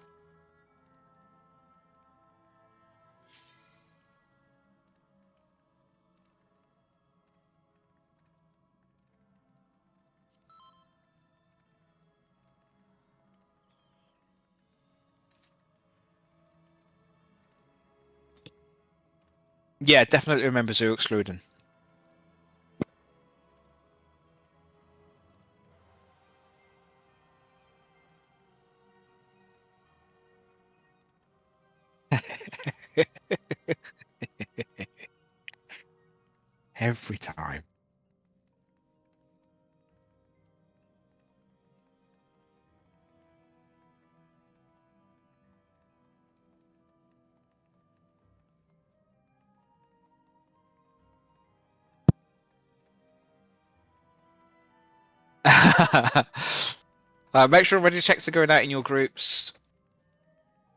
Yeah, definitely remember Zoo excluding. Every time. Make sure ready checks are going out in your groups.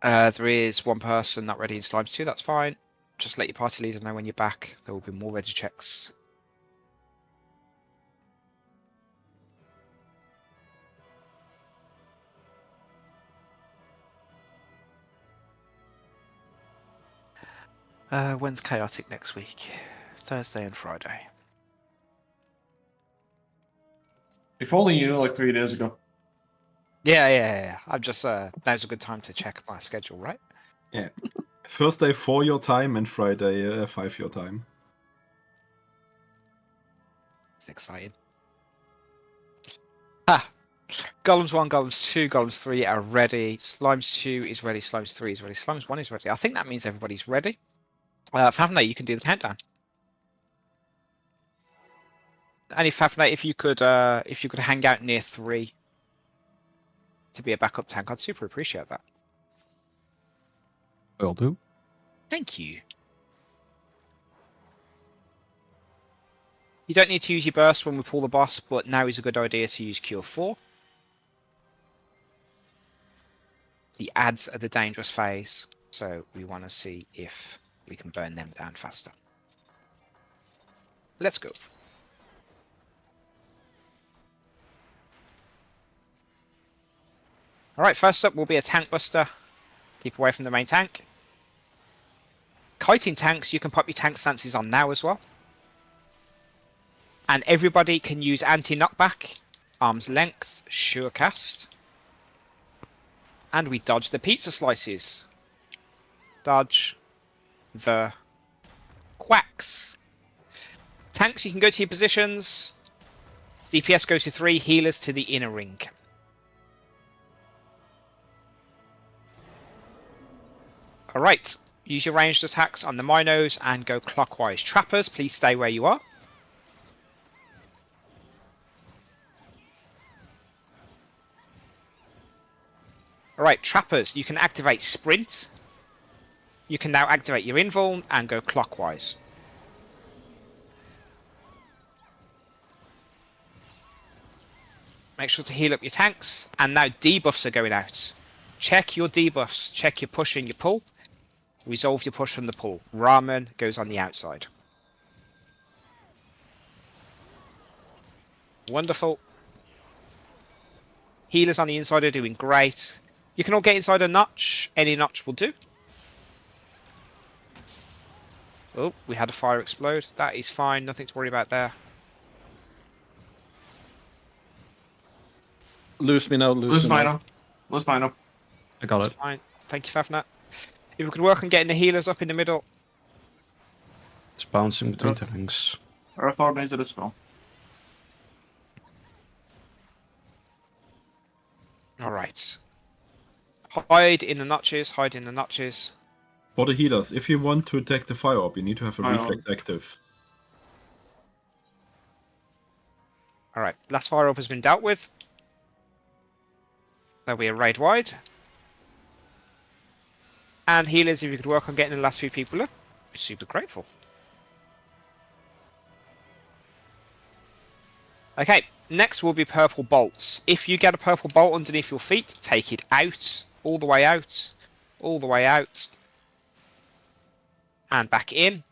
There is one person not ready in Slimes 2, that's fine. Just let your party leader know when you're back. There will be more ready checks. When's Chaotic next week? Thursday and Friday. If only you knew like 3 days ago. Yeah. I'm just, now's a good time to check my schedule, right? Yeah. Thursday 4 your time and Friday 5 your time. It's exciting. Golems 1, Golems 2, Golems 3 are ready. Slimes 2 is ready. Slimes 3 is ready. Slimes 1 is ready. I think that means everybody's ready. Favnate, you can do the countdown. And Favnate, if you could hang out near 3 to be a backup tank, I'd super appreciate that. Will do. Thank you. You don't need to use your burst when we pull the boss, but now is a good idea to use Cure 4. The ads are the dangerous phase, so we want to see if we can burn them down faster. Let's go. Alright, first up will be a tank buster. Keep away from the main tank. Kiting tanks, you can pop your tank stances on now as well. And everybody can use anti-knockback, arm's length, sure cast. And we dodge the pizza slices. Dodge the quacks. Tanks, you can go to your positions. DPS goes to 3, healers to the inner ring. Alright, use your ranged attacks on the Minos and go clockwise. Trappers, please stay where you are. Alright, Trappers, you can activate Sprint. You can now activate your Invuln and go clockwise. Make sure to heal up your tanks. And now debuffs are going out. Check your debuffs. Check your push and your pull. Resolve your push and the pull. Ramen goes on the outside. Wonderful. Healers on the inside are doing great. You can all get inside a notch. Any notch will do. Oh, we had a fire explode. That is fine. Nothing to worry about there. Lose me now. Lose mine. Lose mine. I got That's it. fine. Thank you, Fafnat. If we could work on getting the healers up in the middle. It's bouncing between tanks. Earth Orb needs a dispel. Alright. Hide in the notches. Hide in the notches. For the healers, if you want to attack the fire orb, you need to have a Fire reflect active. Alright. Last fire up has been dealt with. There'll be a raid wide. And healers, if you could work on getting the last few people up, be super grateful. Okay, next will be purple bolts. If you get a purple bolt underneath your feet, take it out, all the way out, all the way out, and back in.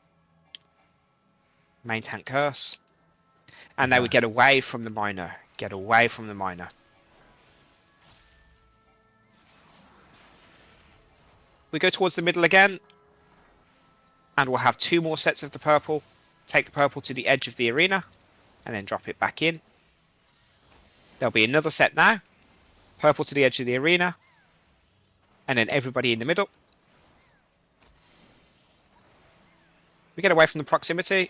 Main tank curse. And now we get away from the miner. Get away from the miner. We go towards the middle again. And we'll have 2 more sets of the purple. Take the purple to the edge of the arena. And then drop it back in. There'll be another set now. Purple to the edge of the arena. And then everybody in the middle. We get away from the proximity.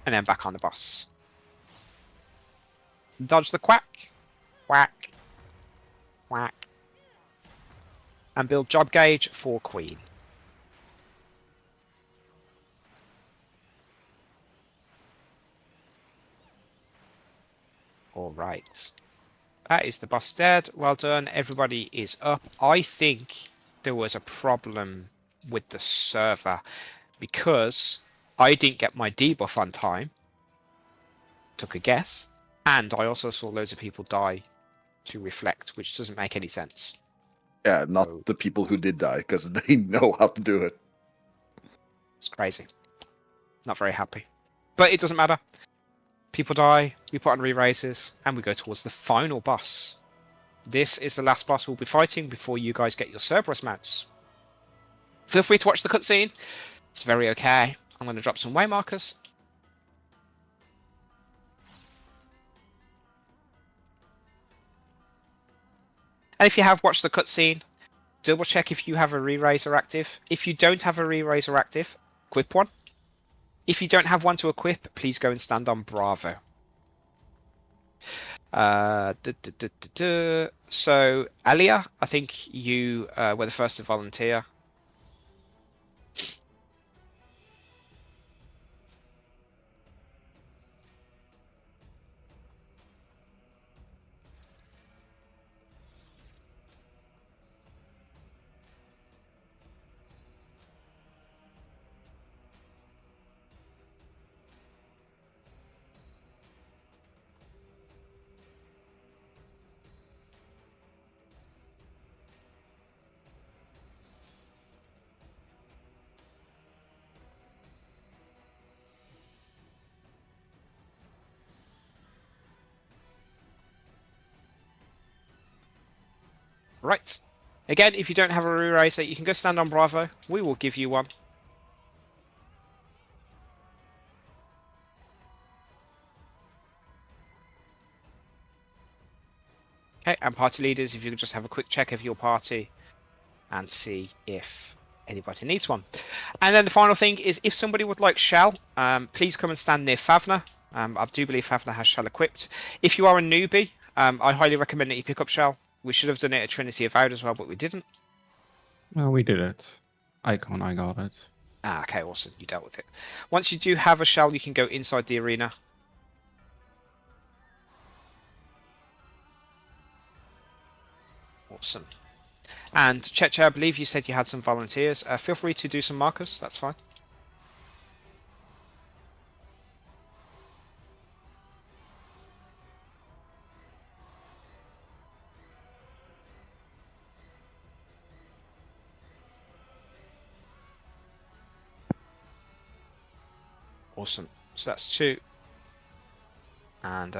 And then back on the boss. Dodge the quack. Whack. Whack. And build job gauge for Queen. Alright. That is the boss dead. Well done. Everybody is up. I think there was a problem with the server because I didn't get my debuff on time. Took a guess. And I also saw loads of people die to reflect, which doesn't make any sense. Yeah, not the people who did die, because they know how to do it. It's crazy. Not very happy. But it doesn't matter. People die, we put on re-raises, and we go towards the final boss. This is the last boss we'll be fighting before you guys get your Cerberus mounts. Feel free to watch the cutscene. It's very okay. I'm going to drop some way markers. And if you have watched the cutscene, double check if you have a re-raiser active. If you don't have a re-raiser active, equip one. If you don't have one to equip, please go and stand on Bravo. So, Alia, I think you were the first to volunteer. Right. Again, if you don't have a re-raiser, you can go stand on Bravo. We will give you one. Okay, and party leaders, if you could just have a quick check of your party and see if anybody needs one. And then the final thing is, if somebody would like Shell, please come and stand near Favna. I do believe Favna has Shell equipped. If you are a newbie, I highly recommend that you pick up Shell. We should have done it at Trinity Avowed as well, but we didn't. Well, we did it. Icon, I got it. Ah, okay, awesome. You dealt with it. Once you do have a shell, you can go inside the arena. Awesome. And Cheche, I believe you said you had some volunteers. Feel free to do some markers. That's fine. Awesome. So that's 2. And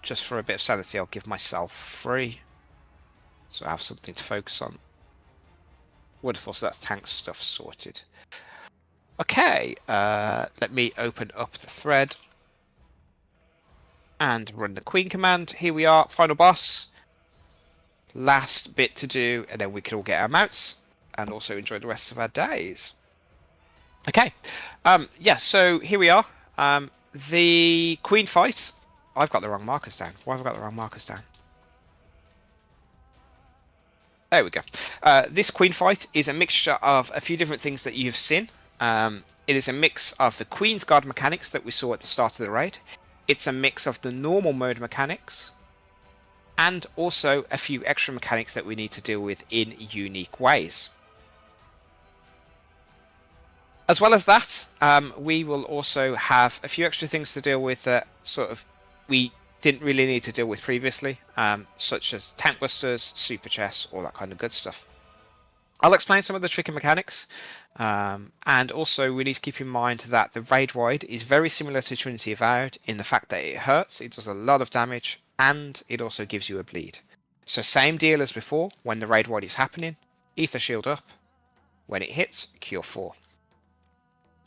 just for a bit of sanity, I'll give myself 3. So I have something to focus on. Wonderful. So that's tank stuff sorted. Okay. Let me open up the thread. And run the Queen command. Here we are. Final boss. Last bit to do. And then we can all get our mounts. And also enjoy the rest of our days. Okay, yeah, so here we are. The Queen fight. I've got the wrong markers down. Why have I got the wrong markers down? There we go. This Queen fight is a mixture of a few different things that you've seen. It is a mix of the Queen's Guard mechanics that we saw at the start of the raid. It's a mix of the normal mode mechanics and also a few extra mechanics that we need to deal with in unique ways. As well as that, we will also have a few extra things to deal with that sort of we didn't really need to deal with previously, such as tank busters, super chests, all that kind of good stuff. I'll explain some of the tricky mechanics, and also we need to keep in mind that the raid wide is very similar to Trinity Avowed in the fact that it hurts, it does a lot of damage, and it also gives you a bleed. So same deal as before, when the raid wide is happening, Ether Shield up, when it hits, Cure 4.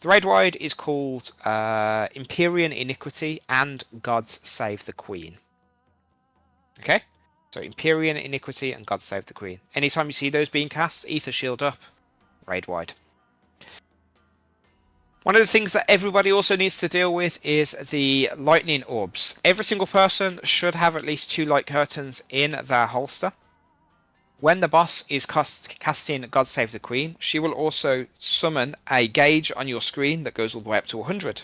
The raid wide is called Empyrean Iniquity and Gods Save the Queen. Okay? So Empyrean Iniquity and God Save the Queen. Anytime you see those being cast, Ether Shield up, raid wide. One of the things that everybody also needs to deal with is the lightning orbs. Every single person should have at least 2 light curtains in their holster. When the boss is casting God Save the Queen, she will also summon a gauge on your screen that goes all the way up to 100.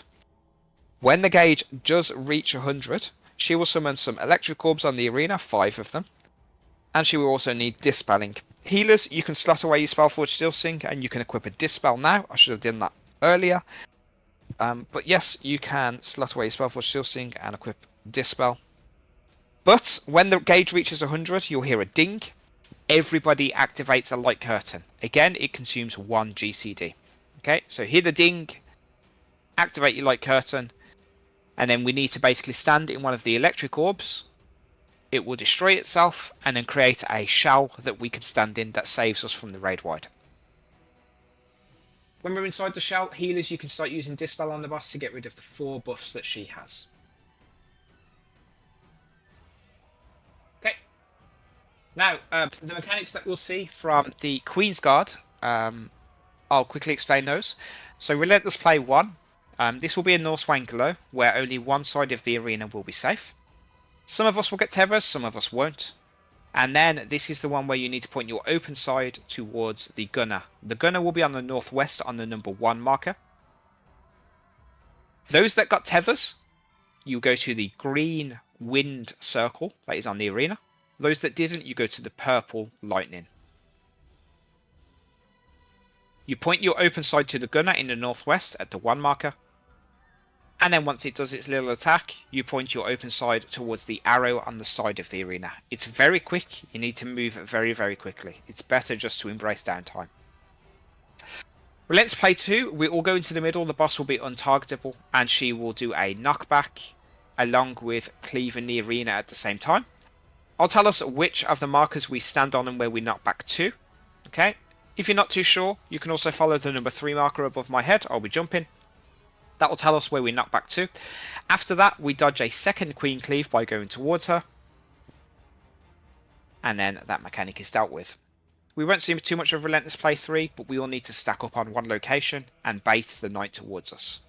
When the gauge does reach 100, she will summon some electric orbs on the arena, 5 of them. And she will also need dispelling. Healers, you can slot away your Spellforge Steel Sink and you can equip a dispel now. I should have done that earlier. But yes, you can slot away your Spellforge Steel Sink and equip dispel. But when the gauge reaches 100, you'll hear a ding. Everybody activates a light curtain. Again, it consumes 1 GCD. Okay, so hear the ding, activate your light curtain, and then we need to basically stand in one of the electric orbs. It will destroy itself and then create a shell that we can stand in that saves us from the raid wide. When we're inside the shell, healers, you can start using Dispel on the boss to get rid of the 4 buffs that she has. Okay. Now, the mechanics that we'll see from the Queen's Guard, I'll quickly explain those. So Relentless Play 1. This will be a North Wangelo, where only one side of the arena will be safe. Some of us will get tethers, some of us won't. And then this is the one where you need to point your open side towards the gunner. The gunner will be on the northwest on the number 1 marker. Those that got tethers, you go to the green wind circle that is on the arena. Those that didn't, you go to the purple lightning. You point your open side to the gunner in the northwest at the 1 marker. And then once it does its little attack, you point your open side towards the arrow on the side of the arena. It's very quick. You need to move very, very quickly. It's better just to embrace downtime. Let's play 2. We all go into the middle. The boss will be untargetable, and she will do a knockback along with cleaving the arena at the same time. I'll tell us which of the markers we stand on and where we knock back to. Okay. If you're not too sure, you can also follow the number 3 marker above my head. I'll be jumping. That will tell us where we knock back to. After that, we dodge a second Queen Cleave by going towards her. And then that mechanic is dealt with. We won't see too much of Relentless Play 3, but we all need to stack up on one location and bait the knight towards us.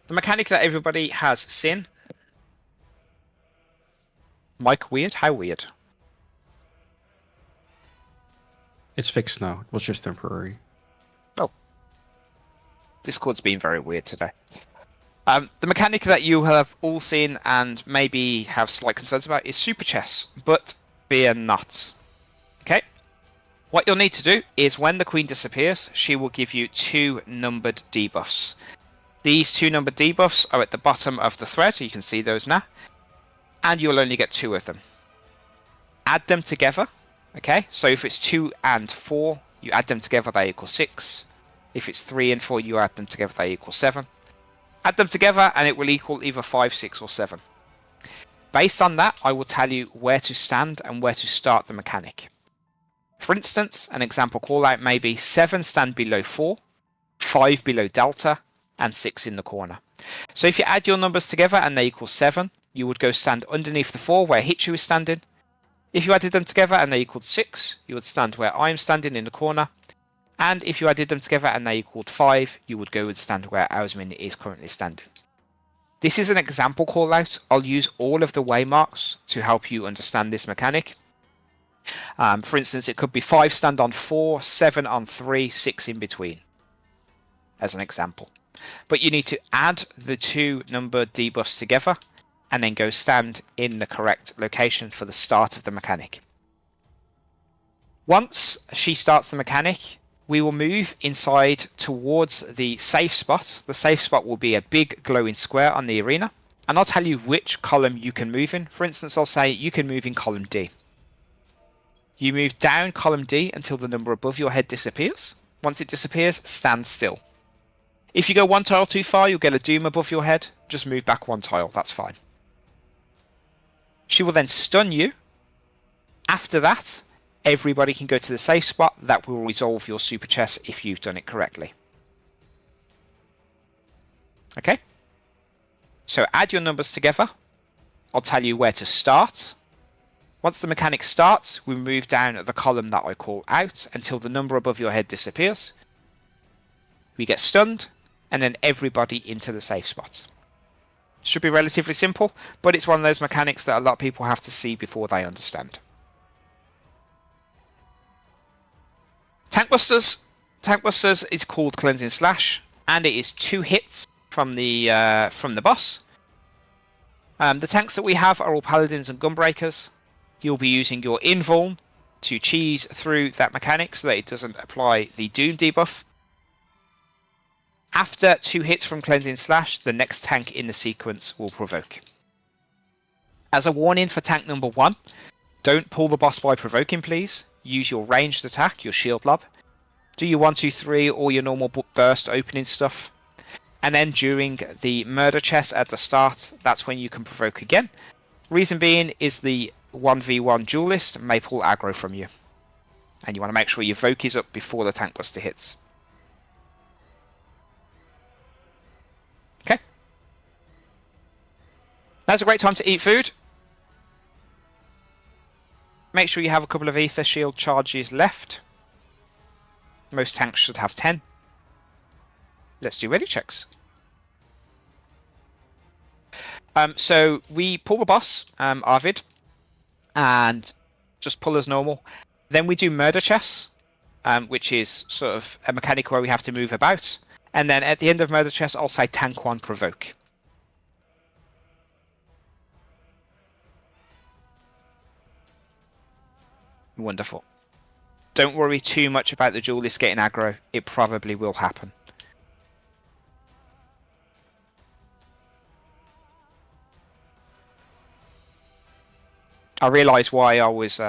The mechanic that everybody has seen. Mike, weird? How weird? It's fixed now. It was just temporary. Oh. Discord's been very weird today. The mechanic that you have all seen and maybe have slight concerns about is Super Chess, but fear not. Okay? What you'll need to do is when the Queen disappears, she will give you 2 numbered debuffs. These 2 numbered debuffs are at the bottom of the thread, you can see those now, and you'll only get 2 of them. Add them together, okay? So if it's 2 and 4, you add them together, they equal 6. If it's 3 and 4, you add them together, they equal 7. Add them together and it will equal either 5, 6 or 7. Based on that, I will tell you where to stand and where to start the mechanic. For instance, an example callout may be 7 stand below 4, 5 below delta, and 6 in the corner. So if you add your numbers together and they equal 7, you would go stand underneath the 4 where Hitchu is standing. If you added them together and they equaled 6, you would stand where I am standing in the corner. And if you added them together and they equaled 5, you would go and stand where Ausmin is currently standing. This is an example callout. I'll use all of the waymarks to help you understand this mechanic. For instance, it could be 5 stand on 4, 7 on 3, 6 in between, as an example. but you need to add the 2 number debuffs together and then go stand in the correct location for the start of the mechanic. Once she starts the mechanic, we will move inside towards the safe spot. The safe spot will be a big glowing square on the arena, and I'll tell you which column you can move in. For instance, I'll say you can move in column D. You move down column D until the number above your head disappears. Once it disappears, stand still. If you go 1 tile too far, you'll get a doom above your head. Just move back 1 tile, that's fine. She will then stun you. After that, everybody can go to the safe spot. That will resolve your super chest if you've done it correctly. Okay? So add your numbers together. I'll tell you where to start. Once the mechanic starts, we move down the column that I call out until the number above your head disappears. We get stunned, and then everybody into the safe spot. Should be relatively simple, but it's one of those mechanics that a lot of people have to see before they understand. Tank Busters. Tank Busters is called Cleansing Slash, and it is 2 hits from the boss. The tanks that we have are all Paladins and Gunbreakers. You'll be using your invuln to cheese through that mechanic so that it doesn't apply the Doom debuff. After 2 hits from Cleansing Slash, the next tank in the sequence will provoke. As a warning for tank number 1, don't pull the boss by provoking, please. Use your ranged attack, your shield lob. Do your 1, 2, 3 or your normal burst opening stuff. And then during the murder chest at the start, that's when you can provoke again. Reason being is the 1v1 duelist may pull aggro from you. And you want to make sure your Voke is up before the Tank Buster hits. Okay. Now's a great time to eat food. Make sure you have a couple of Ether Shield charges left. Most tanks should have 10. Let's do ready checks. So we pull the boss, Arvid, and just pull as normal. Then we do murder chess, which is sort of a mechanic where we have to move about. And then at the end of murder chess, I'll say tank 1 provoke. Wonderful. Don't worry too much about the duelist getting aggro. It probably will happen. I realise why I was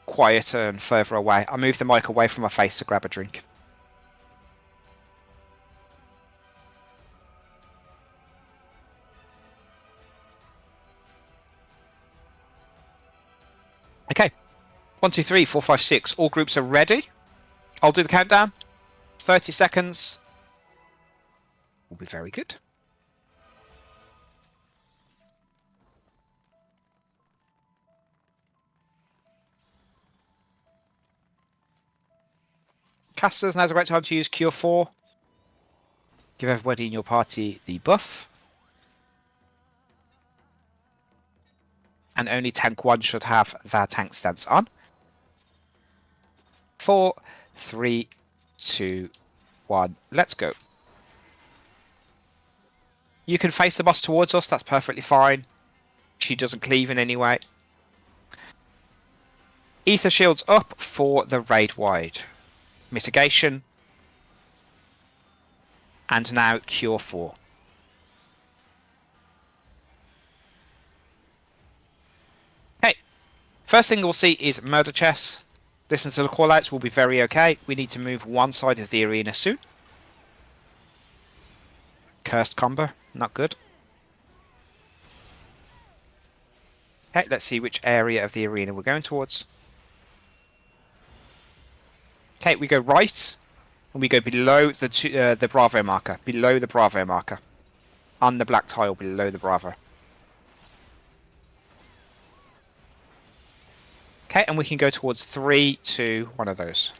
quieter and further away. I moved the mic away from my face to grab a drink. Okay. 1, 2, 3, 4, 5, 6. All groups are ready. I'll do the countdown. 30 seconds. Will be very good. Casters, now's a great time to use Cure 4. Give everybody in your party the buff. And only tank 1 should have their tank stance on. 4, 3, 2, 1. Let's go. You can face the boss towards us, that's perfectly fine. She doesn't cleave in any way. Ether shields up for the raid wide. Mitigation. And now Cure 4. Okay. First thing we'll see is Murder Chess. Listen to the callouts, we'll be very okay. We need to move one side of the arena soon. Cursed combo, not good. Okay, let's see which area of the arena we're going towards. Okay, we go right, and we go below the Bravo marker. Below the Bravo marker. On the black tile below the Bravo. Okay, and we can go towards 3, 2, one of those.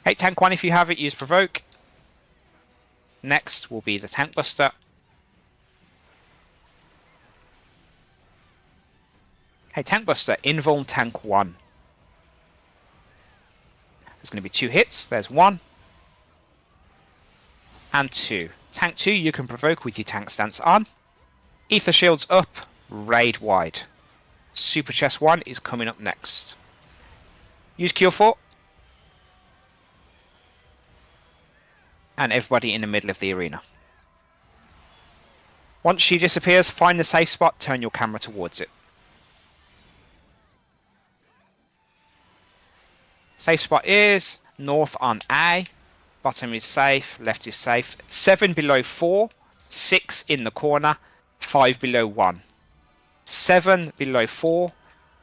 Okay, tank 1 if you have it, use provoke. Next will be the Tank Buster. Okay, Tank Buster, invuln tank 1. There's going to be 2 hits. There's 1 and 2. Tank 2 you can provoke with your tank stance on. Ether shields up, raid wide. Super chest 1 is coming up next. Use Cure 4. And everybody in the middle of the arena. Once she disappears, find the safe spot, turn your camera towards it. Safe spot is north on A. Bottom is safe, left is safe. 7 below 4, 6 in the corner, 5 below 1. 7 below 4,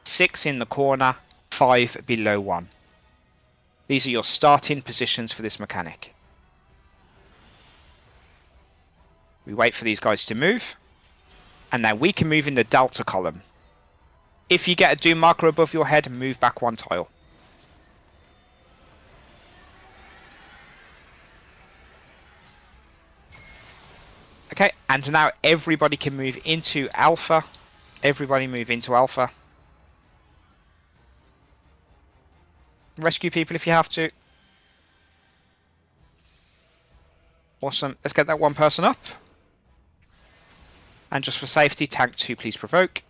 6 in the corner, 5 below 1. These are your starting positions for this mechanic. We wait for these guys to move. And now we can move in the delta column. If you get a doom marker above your head, move back 1 tile. Okay, and now everybody can move into alpha. Everybody move into alpha. Rescue people if you have to. Awesome. Let's get that 1 person up. And just for safety, tank 2 please provoke.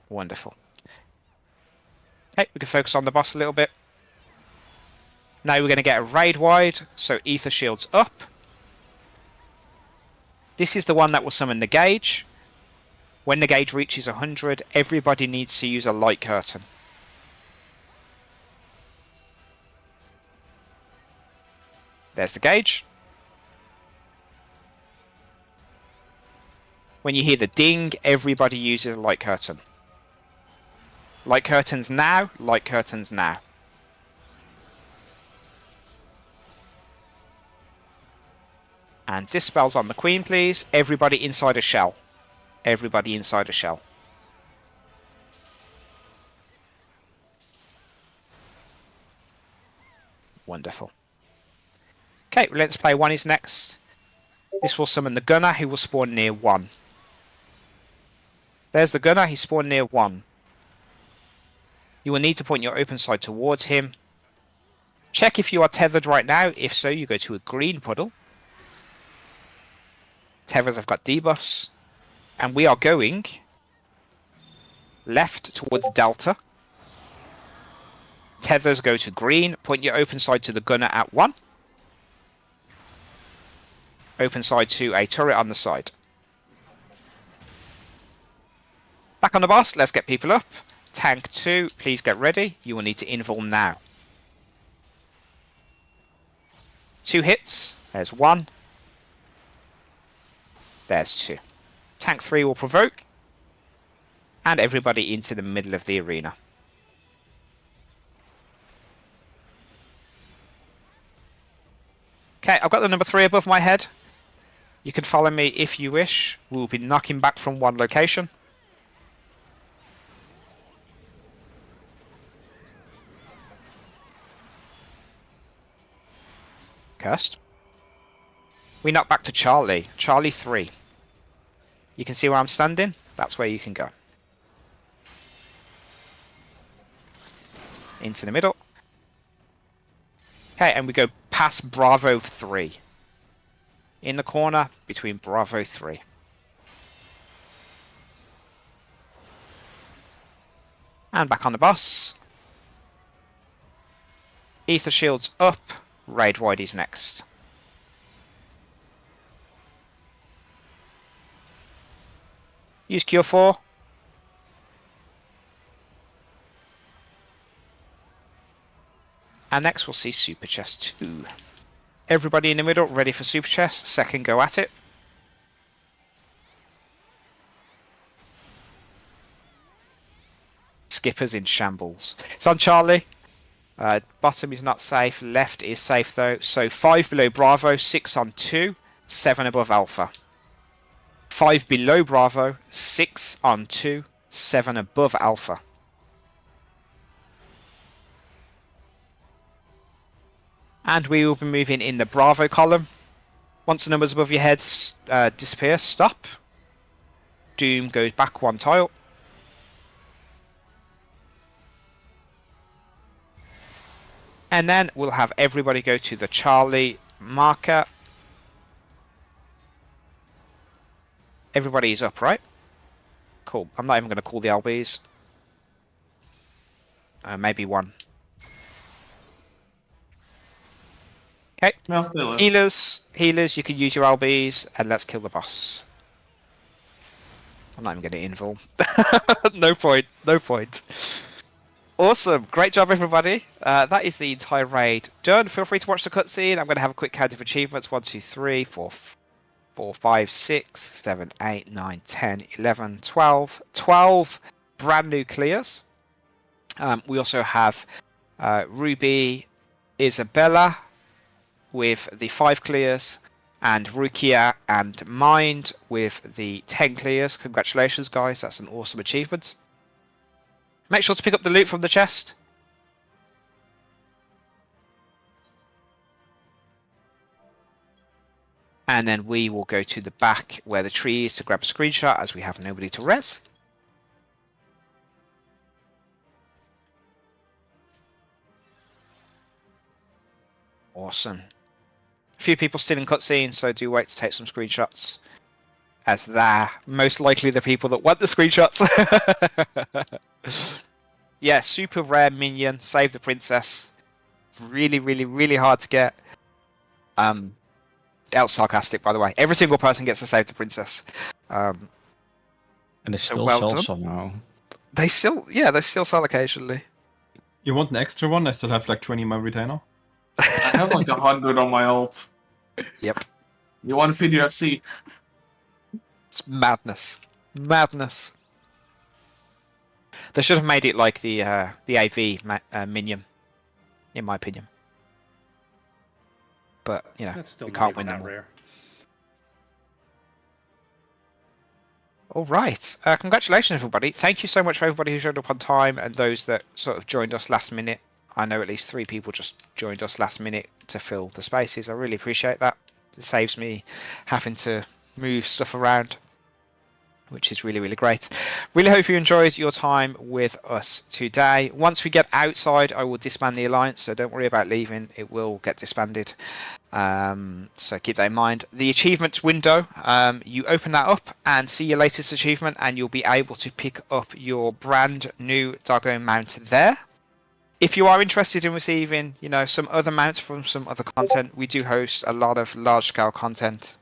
Wonderful. Okay, we can focus on the boss a little bit. Now we're going to get a raid wide, so ether shields up. This is the one that will summon the gauge. When the gauge reaches 100, everybody needs to use a light curtain. There's the gauge. When you hear the ding, everybody uses a light curtain. Light curtains now, light curtains now. And dispels on the queen, please. Everybody inside a shell. Everybody inside a shell. Wonderful. Okay, let's play 1 is next. This will summon the gunner, who will spawn near 1. There's the gunner, he spawned near 1. You will need to point your open side towards him. Check if you are tethered right now. If so, you go to a green puddle. Tethers have got debuffs. And we are going left towards delta. Tethers go to green. Point your open side to the gunner at 1. Open side to a turret on the side. Back on the boss, let's get people up. Tank 2, please get ready. You will need to invul now. 2 hits. There's 1. There's 2. Tank 3 will provoke. And everybody into the middle of the arena. Okay, I've got the number 3 above my head. You can follow me if you wish. We'll be knocking back from 1 location. Cursed. We knock back to Charlie. Charlie 3. You can see where I'm standing? That's where you can go. Into the middle. Okay, and we go past Bravo 3. In the corner between Bravo 3. And back on the boss. Ether shields up. Raid wide is next. Use Cure 4. And next we'll see Super Chest 2. Everybody in the middle ready for Super Chest. Second go at it. Skippers in shambles. It's on Charlie. Bottom is not safe. Left is safe though. So 5 below Bravo, 6 on 2, 7 above Alpha. 5 below Bravo, 6 on 2, 7 above Alpha. And we will be moving in the Bravo column. Once the numbers above your heads disappear, stop. Doom goes back 1 tile. And then we'll have everybody go to the Charlie marker. Everybody's up, right? Cool. I'm not even going to call the LBs. Maybe one. Okay. No, they live. Healers, you can use your LBs, and let's kill the boss. I'm not even going to involve. No point. No point. Awesome. Great job, everybody. That is the entire raid done. Feel free to watch the cutscene. I'm going to have a quick count of achievements. 1, 2, 3, 4, 5, 6, 7, 8, 9, 10, 11, 12. 12 brand new clears. We also have Ruby Isabella with the 5 clears, and Rukia and Mind with the 10 clears. Congratulations, guys. That's an awesome achievement. Make sure to pick up the loot from the chest. And then we will go to the back where the tree is to grab a screenshot, as we have nobody to res. Awesome. A few people still in cutscene, so do wait to take some screenshots, as they're most likely the people that want the screenshots. Yeah, super rare minion. Save the princess. Really, really, really hard to get. Out sarcastic, by the way. Every single person gets to save the princess. And they So still well sell done. somehow. They still sell occasionally. You want an extra one? I still have like 20 in my retainer. I have like 100 on my ult. Yep. You want to feed UFC? It's madness. Madness. They should have made it like the AV minion, in my opinion. But, you know, That's still we not can't even win them that all. rare. All right. Congratulations, everybody. Thank you so much for everybody who showed up on time and those that sort of joined us last minute. I know at least 3 people just joined us last minute to fill the spaces. I really appreciate that. It saves me having to move stuff around, which is really, really great. Really hope you enjoyed your time with us today. Once we get outside, I will disband the Alliance, so don't worry about leaving. It will get disbanded. So keep that in mind. The achievements window, you open that up and see your latest achievement, and you'll be able to pick up your brand new doggo mount there. If you are interested in receiving, you know, some other mounts from some other content, we do host a lot of large-scale content.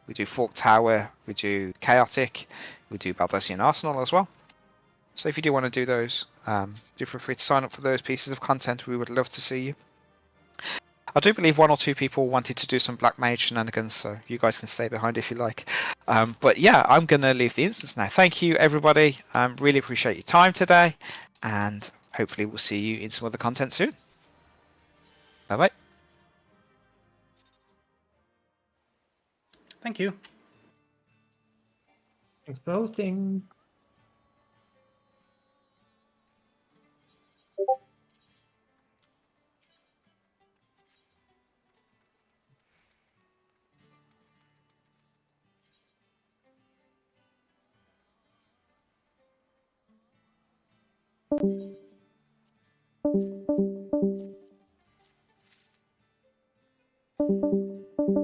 We do Fork Tower, we do Chaotic, we do Baldessian Arsenal as well. So if you do want to do those, do feel free to sign up for those pieces of content. We would love to see you. I do believe 1 or 2 people wanted to do some Black Mage shenanigans, so you guys can stay behind if you like. But yeah, I'm going to leave the instance now. Thank you, everybody. Really appreciate your time today, and hopefully we'll see you in some other content soon. Bye-bye. Thank you. Thanks for hosting.